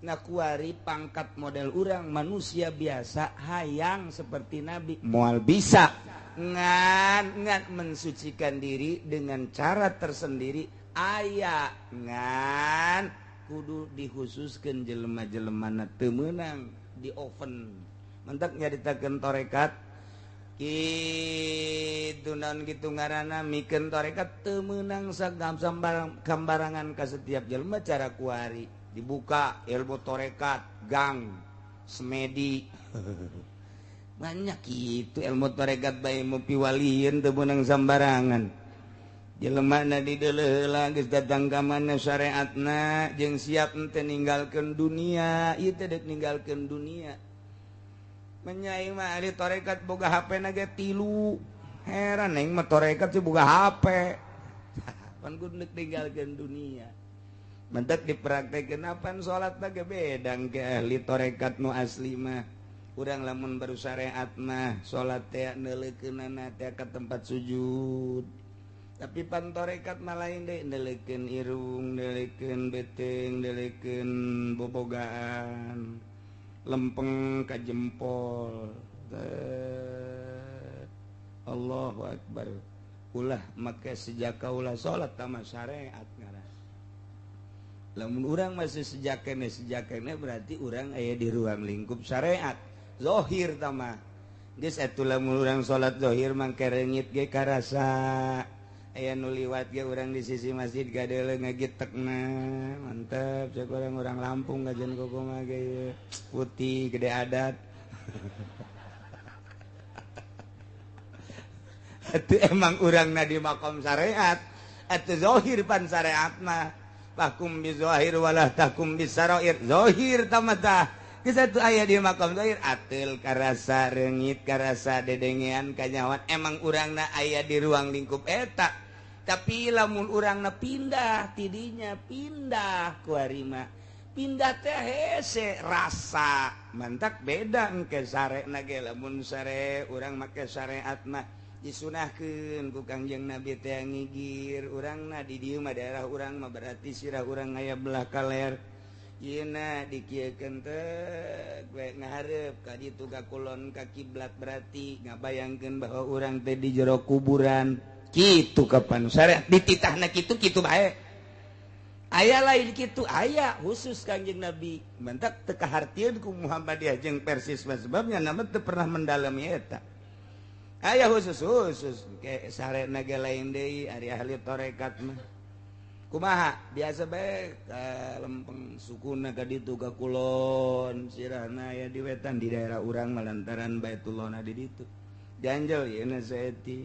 na kuari pangkat model urang manusia biasa hayang seperti Nabi moal bisa ngan mensucikan diri dengan cara tersendiri aya ngan kudu dikhususkeun jelema-jelemana teu meunang di oven mentak nyaritakeun tarekat kitu naon kitu ngaranna mikeun tarekat teu meunang gambarangan ka setiap jelema cara kuari dibuka ilmu tarekat gang semedi banyak kitu ilmu tarekat bae ilmu piwalian teu meunang sambarangan jelema di deuleuh geus datang ka mana syariatna jeung siap teu ninggalkeun dunia ieu teh deuk ninggalkeun dunia menyai mah ahli tarekat boga HP na ge 3 heran aing mah tarekat sih boga HP pan kudu deuk ninggalkeun dunia mentek dipraktekeun apan salat ge beda ke ahli tarekat nu asli mah urang lamun baru syariat mah salat teh neuleukeunana teh ka tempat sujud tapi pan tarekat mah lain deui neuleukeun irung neuleukeun beteng neuleukeun bobogaan lempeng ka jempol Allahu akbar ulah make sejak kaula salat tama syariat ngaran lamun urang masih sejak kene berarti urang aya di ruang lingkup syariat zahir tama geus atuh lamun urang salat zahir mangke reungit ge karasa aya nu liwat ge urang di sisi masjid gadeuleu ngagitekna mantep cek orang Lampung gajen kokoh mah ge putih gede adat atuh emang urangna di makom syariat atuh zahir pan syariat mah fakum bi zahir walah takum bis sarair zahir tamatah geus atuh aya di makom zahir ateul karasa reungit karasa dedengean kanyawan emang urangna aya di ruang lingkup eta tapi lamun urangna pindah tidinya pindah ku ari mah pindah teh hese rasa mantak beda engke sare nage lamun sare urang make syariat mah disunahkeun ku Kangjeng Nabi teh ngigir urangna di dieu mah daerah urang mah berarti sirah urang aya belah kaler yeuna dikieukeun teh we ngahareup ka ditu ka kulon ka kiblat berarti ngabayangkeun bahwa urang teh di jero kuburan kitu kapan syariat dititahna kitu bae. Aya lain gitu aya khusus Kangjeng Nabi mantak teu kahartieun ku Muhammadiyah jeung Persis sebabnya nama teu pernah mendalami eta aya khusus ke sarena ge lain deui ari ahli tarekat mah kumaha biasa bae lempeng sukuna ka ditu ka kulon sirahna aya di wetan di daerah urang malantaran Baitullahna di ditu janjel yeuna saeti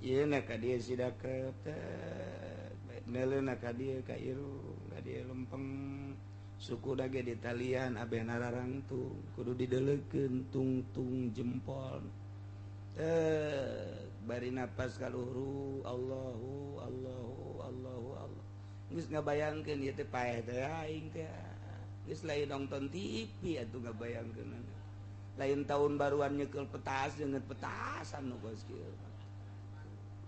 yeuna ka dieu sidakrep ka dia ka iru ka dia lempeng suku dage di talian abeh nararangtung kudu didelekeun tungtung jempol bari napas kaluhuru Allahu geus ngabayangkeun ieu teh paeh teh aing teh geus lain nonton TV atuh ngabayangkeun lain tahun baruan nyekel petas jeung petasan nu geus kieu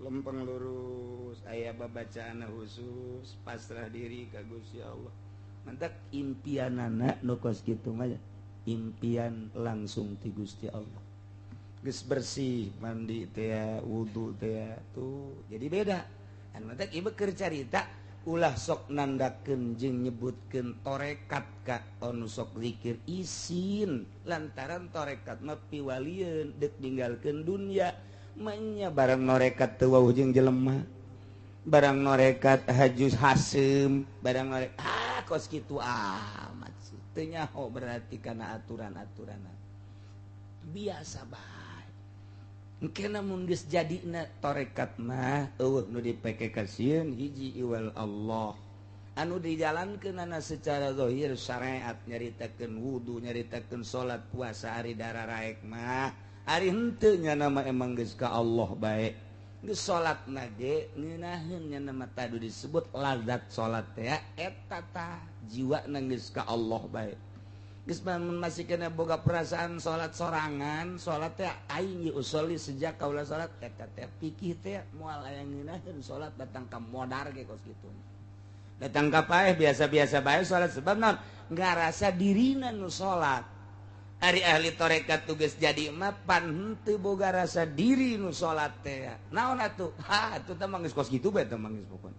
lempeng lurus aya babacaan khusus pasrah diri ka Gusti Allah mantak impianana nu kos kitu mah impian langsung ti Gusti Allah geus bersih mandi teh wudu teh tuh jadi beda anu mantak ieu keur carita ulah sok nandakeun jeung nyebutkeun torekat ka anu sok zikir isin lantaran torekat mah piwalieun deuk ninggalkeun dunya manya barang norekat teu wauh jeung jelema barang norekat hajus hasem barang norek kos kitu amat teu nyaho berarti kana aturan-aturanan biasa bae engke namun geus jadina torekat mah eueuh nu dipekekasieun hiji iwal Allah anu dijalankeunana secara zahir syariat nyaritakeun wudu nyaritakeun salat puasa ari dara raek mah ari henteu nya nama emang geus ka Allah bae geus salat na ge ngeunaheun nya nama tadu disebut lazat salat teh eta tah jiwana geus ka Allah bae geus masih kena boga perasaan salat sorangan salat teh aing usolli sejak kaula salat eta teh pikir teh moal aya ngeunaheun salat datang ka modar ge kos kitu datang ka paeh biasa-biasa bae salat sebab naon ngarasa dirina nu salat ari ahli tarekat tugas jadi mah pan henteu boga rasa diri nu salat teh naon atuh atuh teh mah geus kos kitu bae teh mah geus pokon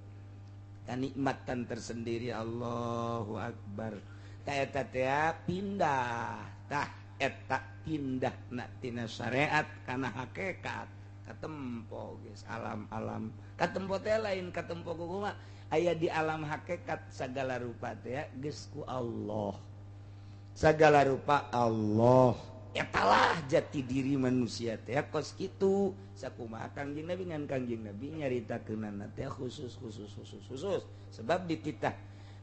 kanikmatan tersendiri Allahu akbar ta eta teh pindah tah eta pindahna tina syariat kana hakikat katempo geus alam-alam katempo teh lain katempo kumaha aya di alam hakikat sagala rupa teh geus ku Allah sagala rupa Allah etalah jati diri manusia teh kos kitu sakumaha Kangjeng Nabi ngan Kangjeng Nabi nyaritakeunana teh khusus sebab dititah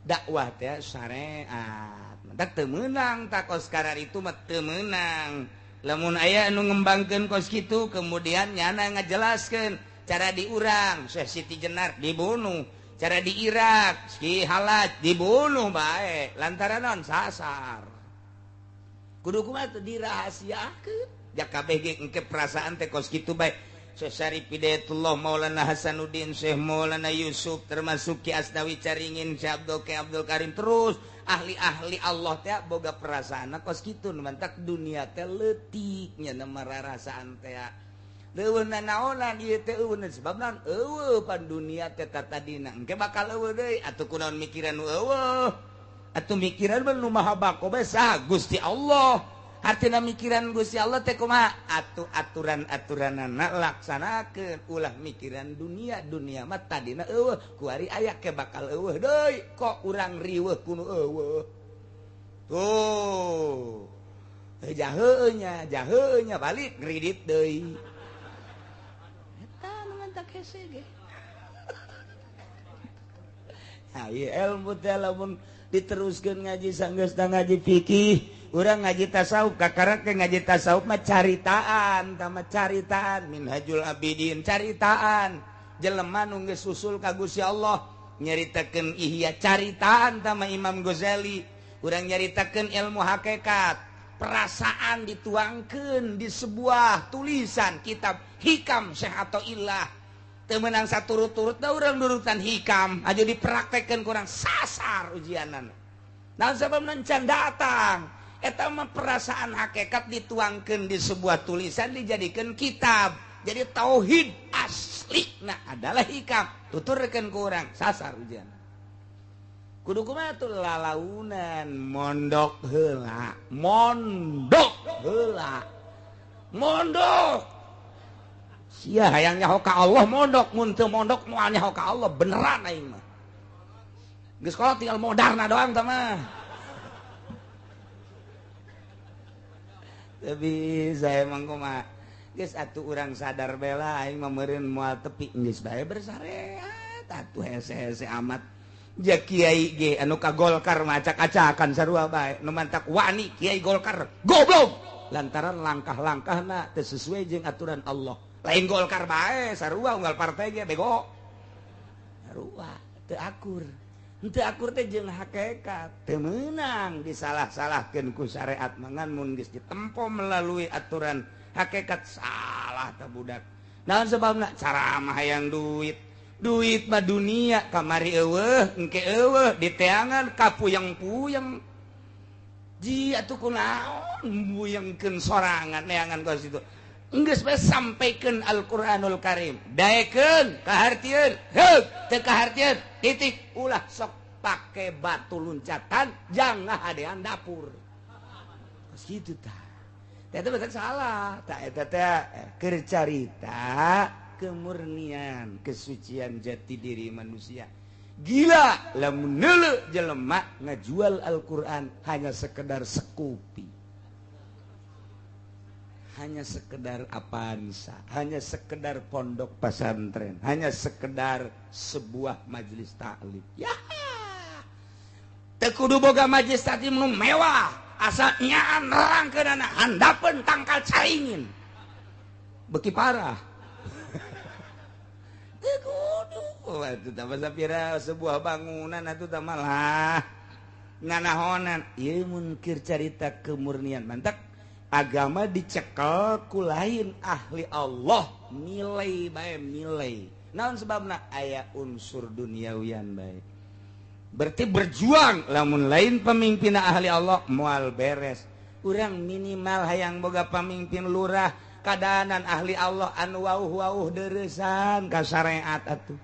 dakwah teh syariat mentak teu meunang tak kos karar itu mah teu meunang lamun aya anu ngembangkeun kos kitu kemudian nyana ngajelaskeun cara diurang Syekh Siti Jenar dibunuh cara di Irak Ki Halaj dibunuh bae lantaran naon sasar kudu kumaha teh dirahasiakeun jak kabeh ge engke perasaan teh kos kitu bae Syekh Syarif Hidayatullah Maulana Hasanuddin Syekh Maulana Yusuf termasuk Ki Asnawi Caringin Syekh Abdul Karim terus ahli-ahli Allah teh boga perasaanna kos kitu mantak dunia teh leutik nya nama rarasaan teh leuweuna naonan ieu teh eueuh sebab naon eueuh pan dunia teh tatadina engke bakal eueuh deui atuh kunaon mikiran nu eueuh atuh mikiran mah nu maha bako bae saha Gusti Allah artina mikiran Gusti Allah teh kumaha atuh aturan-aturanana laksanakeun ulah mikiran dunia mah tadina eueuh ku ari aya ke bakal eueuh deui kok urang riweuh kuno eueuh tuh jaheuh nya balik ngridit deui eta nu ngantak hese ge ilmu teh lamun diteruskeun ngaji sanggeus ngaji fikih urang ngaji tasawuf kakara ke ngaji tasawuf mah caritaan Minhajul Abidin caritaan jelema nu geus usul ka Gusti Allah nyaritakeun ihya caritaan tama Imam Ghazali urang nyaritakeun ilmu hakikat perasaan dituangkeun di sebuah tulisan kitab hikam Syekh Athaillah teu meunang saturut-turut da urang nurutan hikam aja dipraktekkeun kurang sasar ujianan naon sababna can datang eta mah perasaan hakikat dituangkeun di sebuah tulisan dijadikeun kitab jadi tauhid aslina adalah hikam tuturkeun ku urang sasar ujianan kudu kumaha tuh lalaunan mondok heula mondok sia hayang nyaho ka Allah mondok mun teu mondok moal nyaho ka Allah beneran aing mah geus sekolah tinggal modarna doang tah mah tapi saya emang kumaha geus atuh urang sadar bela aing mah meureun moal tepi geus bae bersareat atuh hese-hese amat Kiai ge anu ka Golkar macak-acakan sarua bae nu mantak wani Kiai Golkar goblok lantaran langkah-langkahna teu sesuai jeung aturan Allah lain Golkar bae sarua unggal partai ge bego sarua teu akur teh jeung hakikat teu meunang disalah-salahkeun ku syariat mangan mun geus ditempo melalui aturan hakikat salah tah budak naon sebabna cara mah hayang duit mah dunia kamari eueuh engke eueuh diteangan kapuyeng-puyeng ji atuh kunaon mbuyengkeun sorangan neangan ka situ enggeus bae sampaikeun Al-Qur'anul Karim daekeun kahartieun heug teu kahartieun titik ulah sok pake batu loncatan jangan hadean dapur geus kitu tah eta betul salah tah eta teh keur carita kemurnian kesucian jati diri manusia gila lamun neuleuh jelema ngajual Al-Qur'an hanya sekedar sekupi hanya sekedar apansa hanya sekedar pondok pesantren hanya sekedar sebuah majelis taklim ya teu kudu boga majelis taklim nu mewah asa nyaan nerangkeunana handapeun tangkal caingin beuki parah itu tambah sapira sebuah bangunan itu tambah lah nganahonan ieu mun keur carita kemurnian mantak agama dicekel ku lain ahli Allah nilai bae nilai naon sebabna aya unsur duniawian bae berarti berjuang lamun lain pemimpinna ahli Allah moal beres urang minimal hayang boga pamimpin lurah kadahanan ahli Allah anu wauh-wauh deuresan ka syariat atuh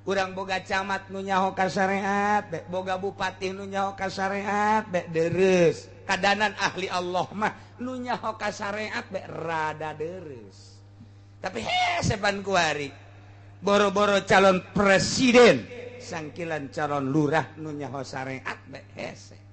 urang boga camat nu nyaho ka syariat boga bupati nu nyaho ka syariat deres kadahanan ahli Allah mah nu nyaho ka syariat rada deres tapi hese pan kuari boro-boro calon presiden sangkilan calon lurah nu nyaho syariat hese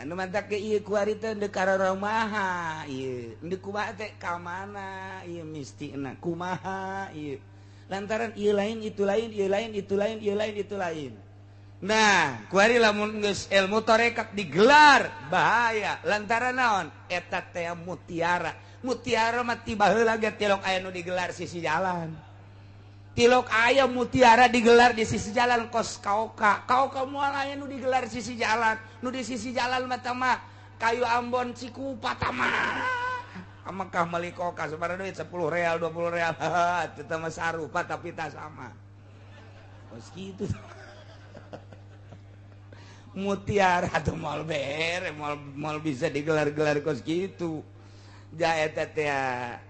anu mantak ke ieu kuari teh deuk kararamaha ieu deuk kumaha teh ka mana ieu mistina kumaha ieu lantaran ieu lain itu lain ieu lain itu lain ieu lain itu lain nah kuari lamun geus ilmu tarekat digelar bahaya lantaran naon eta teh mutiara mah tiba heula ge tilok aya nu digelar sisi jalan tilok aya mutiara digelar di sisi jalan kos kauka moal aya nu digelar sisi jalan nu di sisi jalan mah mah kayu Ambon Cikupa mah amakah meuli koka sabaraha duit 10 real 20 real teu mah sarupa tapi tak sama kos kitu mutiara tuh moal bere moal bisa digelar-gelar kos kitu ja eta teh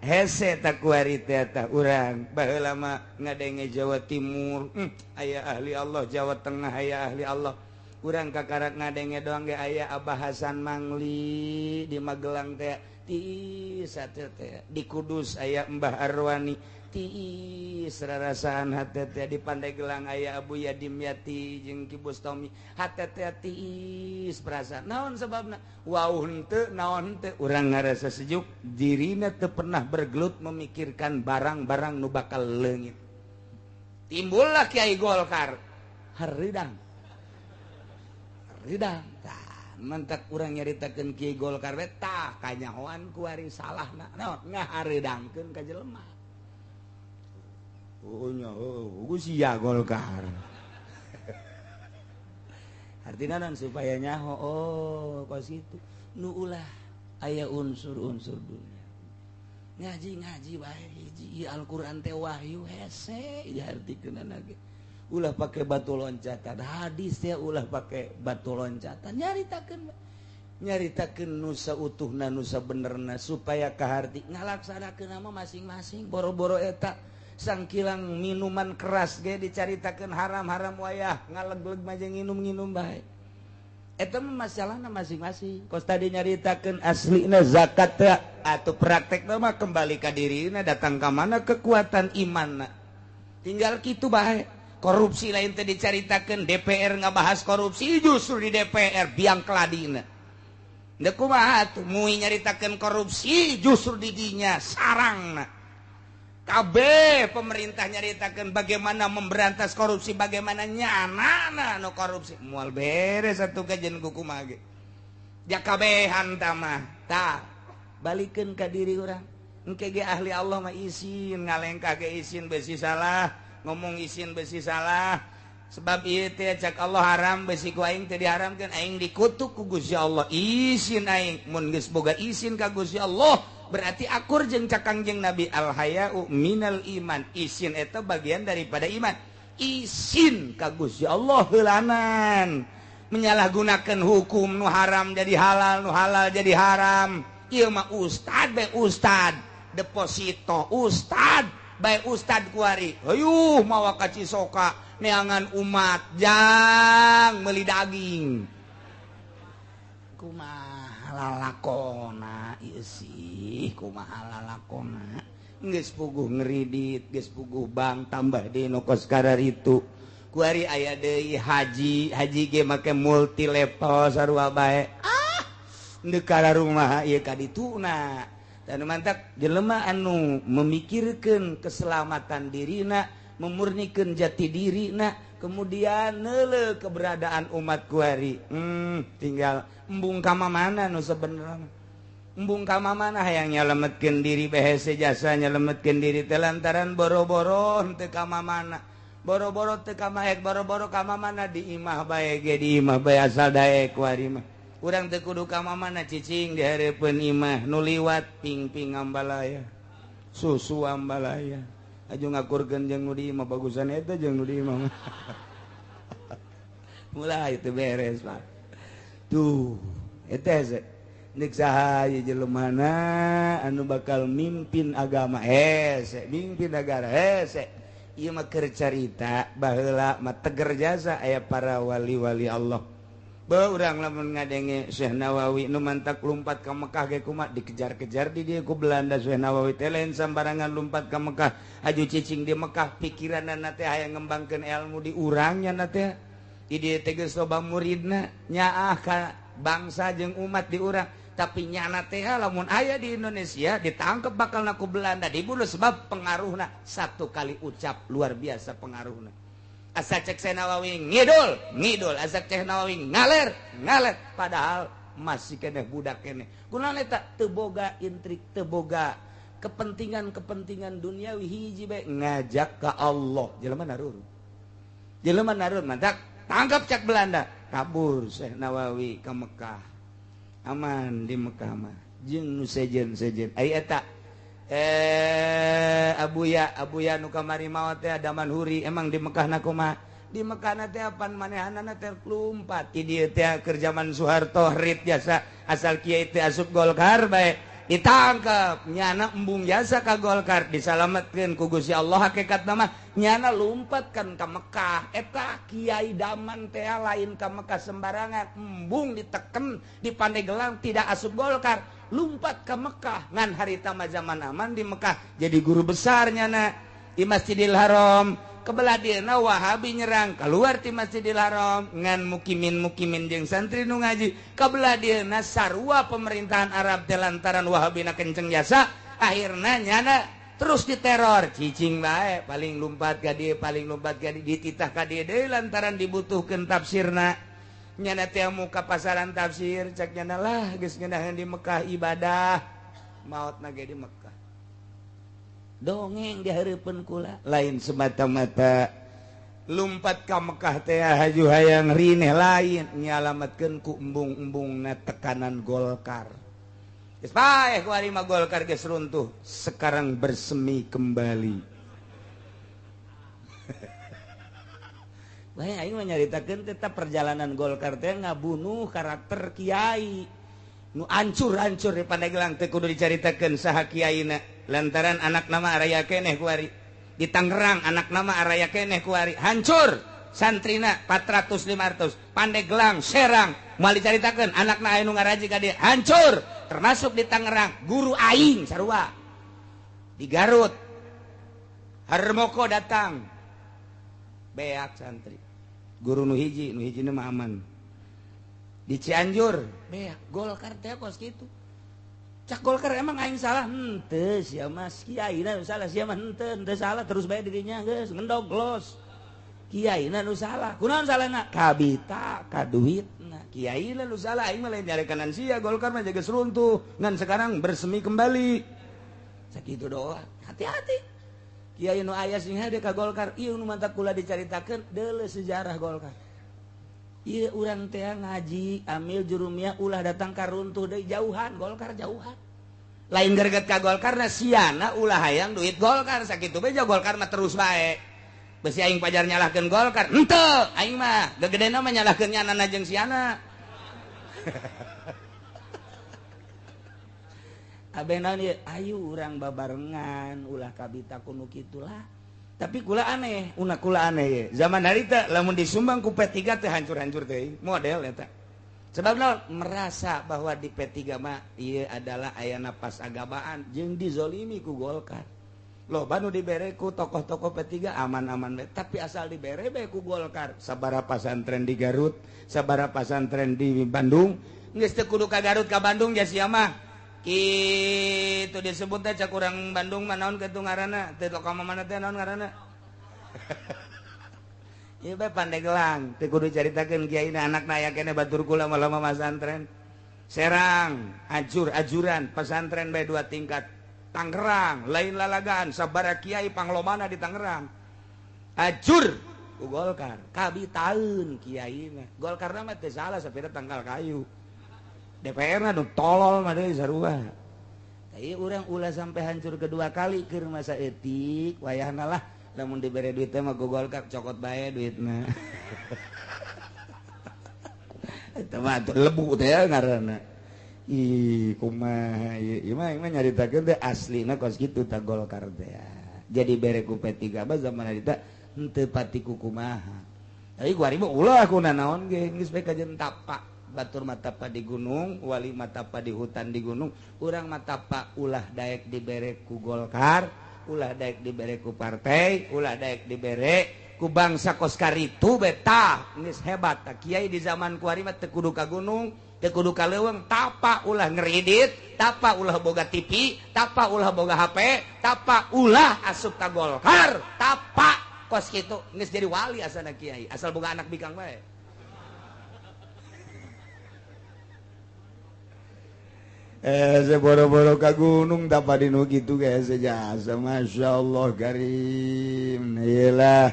hese tak kuari teh tah urang baheula mah ngadenge Jawa Timur aya ahli Allah Jawa Tengah aya ahli Allah urang kakarak ngadenge doang ge aya Abah Hasan Mangli di Magelang teh tiis atuh teh di Kudus aya Mbah Arwani tiis rarasaan hate teh di Pandeglang aya Abu Yadim Yati jeung Ki Bustami hate teh tiis perasaan naon sababna wauh henteu naon henteu urang ngarasa sejuk dirina teu pernah bergelut memikirkan barang-barang nu bakal leungit timbullah Kiai Golkar hareudang tah mantak urang nyaritakeun Kiai Golkar we tah kanyahoan kuari salahna naon ngahareudangkeun ka jelema sia Golkar artinya artinya supaya nyaho kos itu nu ulah aya unsur-unsur dunia ngaji bae hiji Al-Qur'an teh wahyu hese diartikeun lagi ulah pakai batu loncatan hadis teh ulah pakai batu loncatan nyaritakeun nu sautuhna nu sabenerna supaya kaharti ngalaksanakeun nama masing-masing boro-boro eta sangkilang minuman keras ge dicaritakeun haram-haram wayah ngaleg-leg mah jeung nginum-nginum bae eta mah masalahna masing-masing kos tadi nyaritakeun aslina zakat atau praktekna mah kembali ka dirina datang ka mana kekuatan imanna tinggal kitu bae korupsi lain teh dicaritakeun DPR ngabahas korupsi justru di DPR biang keladina da kumaha atuh muih nyaritakeun korupsi justru di dinya sarangna kabeh pemerintah nyaritakeun bagaimana memberantas korupsi bagaimana nyanana no korupsi moal beres atuh kajen kumaha ge jakabehan tah mah tah balikeun ka diri urang engke ge ahli Allah mah izin ngalengkah ge izin besi salah ngomong izin besi salah sebab ieu teh cak Allah haram besi ku aing teh diharamkeun aing dikutuk ku Gusti Allah izin aing mun geus boga izin ka Gusti Allah berarti akur jeung cakangjeng Nabi al haya'u minal iman izin eta bagian daripada iman izin ka Gusti Allah heulanan menyalahgunakeun hukum nu haram jadi halal nu halal jadi haram ieu mah ustad bae ustad deposito ustad bae ustad kuari hayuh mawa ka Cisoka neangan umat jang meuli daging kumaha lalakona ieu sih kumaha lalakona geus puguh ngeridit geus puguh bang tambah deui nu kos kararitu kuari aya deui haji ge make multi level sarua bae deuk ka rumah ieu ka dituna dan mantap jelema anu memikirkeun keselamatan dirina memurnikeun jati dirina kemudian neuleuh keberadaan umat kuari tinggal embung ka mana nu sabenerna embung ka mana hayang nyalametkeun diri behese jasa nyalametkeun diri teh lantaran boro-boro teu ka mana boro-boro teu ka maek boro-boro ka mana di imah bae ge di imah bae asal daek kuari mah urang teu kudu ka mana cicing di hareupeun imah nu liwat ping-ping ambalaya susu ambalaya aju ngakurkeun jeung nu di imah bagusan eta jeung nu di imah mulai itu beres Pak tuh eta nek saha jelemana anu bakal mimpin agama hese mimpin negara hese ieu mah keur carita baheula mah teger jasa aya para wali-wali Allah beuh urang lamun ngadenge Syekh Nawawi nu mantak lumpat ka Mekah ge kumaha dikejar-kejar di dieu ku Belanda Syekh Nawawi teh lain sambarangan lumpat ka Mekah aju cicing di Mekah pikiranna teh hayang ngembangkeun ilmu di urangnya teh di dieu teh geus loba muridna nyaah ka bangsa jeung umat di urang tapi nyana teh lamun aya di Indonesia ditangkep bakal ku Belanda dibunuh sebab pengaruhna satu kali ucap luar biasa pengaruhna asa cek Syekh Nawawi ngidul asa cek Nawawi ngaler padahal masih keneh budak keneh kunaon eta teu boga intrik teu boga kepentingan duniawi hiji bae ngajak ka Allah jelema narur mantak tangkap cek Belanda kabur Syekh Nawawi ka Mekah aman di Mekah mah jeung nu sejen ai eta Abuya nu kamari maot teh Daman Huri emang di Mekah na kumaha di Mekah na teh apan manehanana teh lumpat di dieu teh keur zaman Soeharto rit jasa asal kiai teh asup Golkar bae ditangkap nyana embung jasa ka Golkar disalametkeun ku Gusti Allah hakikatna mah nyana lumpatkan ka Mekah eta kiai Daman teh lain ka Mekah sembarangan embung diteken dipandai-gelang tidak asup Golkar lumpat ke Mekah ngan harita mah zaman aman di Mekah jadi guru besarnya na di Masjidil Haram kebelah dieuna Wahabi nyerang keluar ti Masjidil Haram ngan mukimin jeung santri nu ngaji kebelah dieuna sarua pemerintahan Arab teh lantaran Wahabina kenceng jasa akhirna nyana terus diteror cicing bae paling lumpat ka dieu dititah ka dieu deui lantaran dibutuhkeun tafsirna nyana teh muka pasaran tafsir cek nyana lah geus ngeunaheun di Mekah ibadah maot ge di Mekah dongeng di hareupeun kula lain semata-mata lumpat ka Mekah teh haju hayang rineh lain nyalametkeun ku embung-embungna tekanan Golkar. Geus bae ku ari mah Golkar geus runtuh, sekarang bersemi kembali. Bae aing mah nyaritakeun teh perjalanan Golkar teh ngabunuh karakter kiai. Nu hancur-hancur di Pandeglang teh kudu dicaritakeun saha kiaina lantaran anak nama araya keneh ku ari. Di Tangerang anak nama araya keneh kuari hancur santrina 400-500 Pandeglang Serang mal dicaritakeun anakna aya nu ngaraji ka dieu hancur termasuk di Tangerang guru aing sarua di Garut Harmoko datang beak santri guru nu hiji mah aman di Cianjur beak Golkar teh kos kitu. Cak Golkar emang aing salah henteu sia mas kiaina nu salah sia mah henteu salah terus bae dirinya geus ngendoglos kiaina nu salah kunaon salahna kabita ka duitna kiaina nu salah aing mah lain nyarekanan sia Golkar mah geus runtuh ngan sekarang bersemi kembali sakitu doa hati-hati kiai nu aya sing hade ka Golkar ieu nu mantap kula dicaritakeun deuleu sejarah Golkar. Iya urang teh ngaji amil jurumiyah ulah datang ka runtuh deui jauhan Golkar jauhan. Lain greget ka Golkar na siana ulah hayang duit Golkar sakitu beja Golkar mah terus bae. Besi aing pajar nyalahkeun Golkar. Henteu aing mah gegedena mah nyalahkeun nyanana jeung siana. Abena ieu ayu urang babarengan ulah kabita kuno kitulah. Tapi kula aneh, kula aneh ya. Zaman harita lamun disumbang ku P3 teh hancur-hancur teh model eta. Sebab naon merasa bahwa di P3 mah ieu adalah aya napas agabaan jeung dizolimi ku Golkar. Loba nu dibere ku tokoh-tokoh P3 aman-aman bae, tapi asal dibere bae ku Golkar. Sabaraha pasantren di Garut, sabaraha pasantren di Bandung, geus teu kudu ka Garut ka Bandung ya sia mah. Kitu disebut teh cak urang Bandung mah naon kitu ngaranna teh lokal mana teh naon ngaranna ieu bae Pandeglang teh kudu caritakeun kiaina anakna aya keneh batur kula lama pasantren Serang ajuran pesantren bae 2 tingkat Tangerang lain lalagaan sabaraha kiai panglomana di Tangerang ajur ku Golkar kabitaeun kiaina Golkarna mah teu salah sapira tanggal kayu DPR na tolol mah deui sarua. Tapi urang ulah sampai hancur kedua kali keur masa etik wayahna lah lamun dibere duit teh mah ku Golkar cokot bae duitna. Eta mah lebu teh ngaranna. Ih kumaha ieu mah nyaritakeun teh aslina kos kitu ta Golkar teh. Jadi bere ku P3 mah zaman harita henteu pati kumaha. Tapi kuari mah ulah kuna naon ge geus bae kajen tapak. Batur matapa di gunung, wali matapa di hutan di gunung, urang matapa ulah daek dibere ku Golkar, ulah daek dibere ku partai, ulah daek dibere ku bangsa kos karitu beta, geus hebat. Kiai di zaman kuari mah teu kudu ka gunung, teu kudu ka leuweung, tapa ulah ngeridit, tapa ulah boga TV, tapa ulah boga HP, tapa ulah asup ka Golkar, tapa kos kitu geus jadi wali asana kiai, asal boga anak bikang bae. Seboro-boro ka gunung dapat dinu gitu kayak sejasa Masya Allah karim iyalah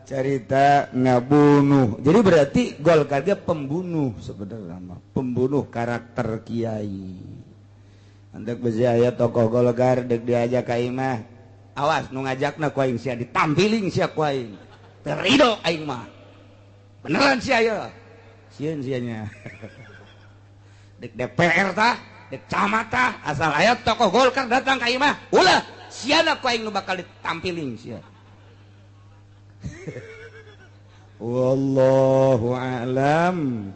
cerita ngabunuh jadi berarti Golkar dia pembunuh sebenarnya pembunuh karakter kiai andek besi aya tokoh Golkar dek diajak ka imah awas nu ngajakna ku aing sia ditampiling sia ku aing terido aing mah beneran sia aya sieun sianya dek DPR tah camata asal aya tokoh Golkar datang ka imah ulah siana ku aing nu bakal ditampiling sia wallahu a'lam.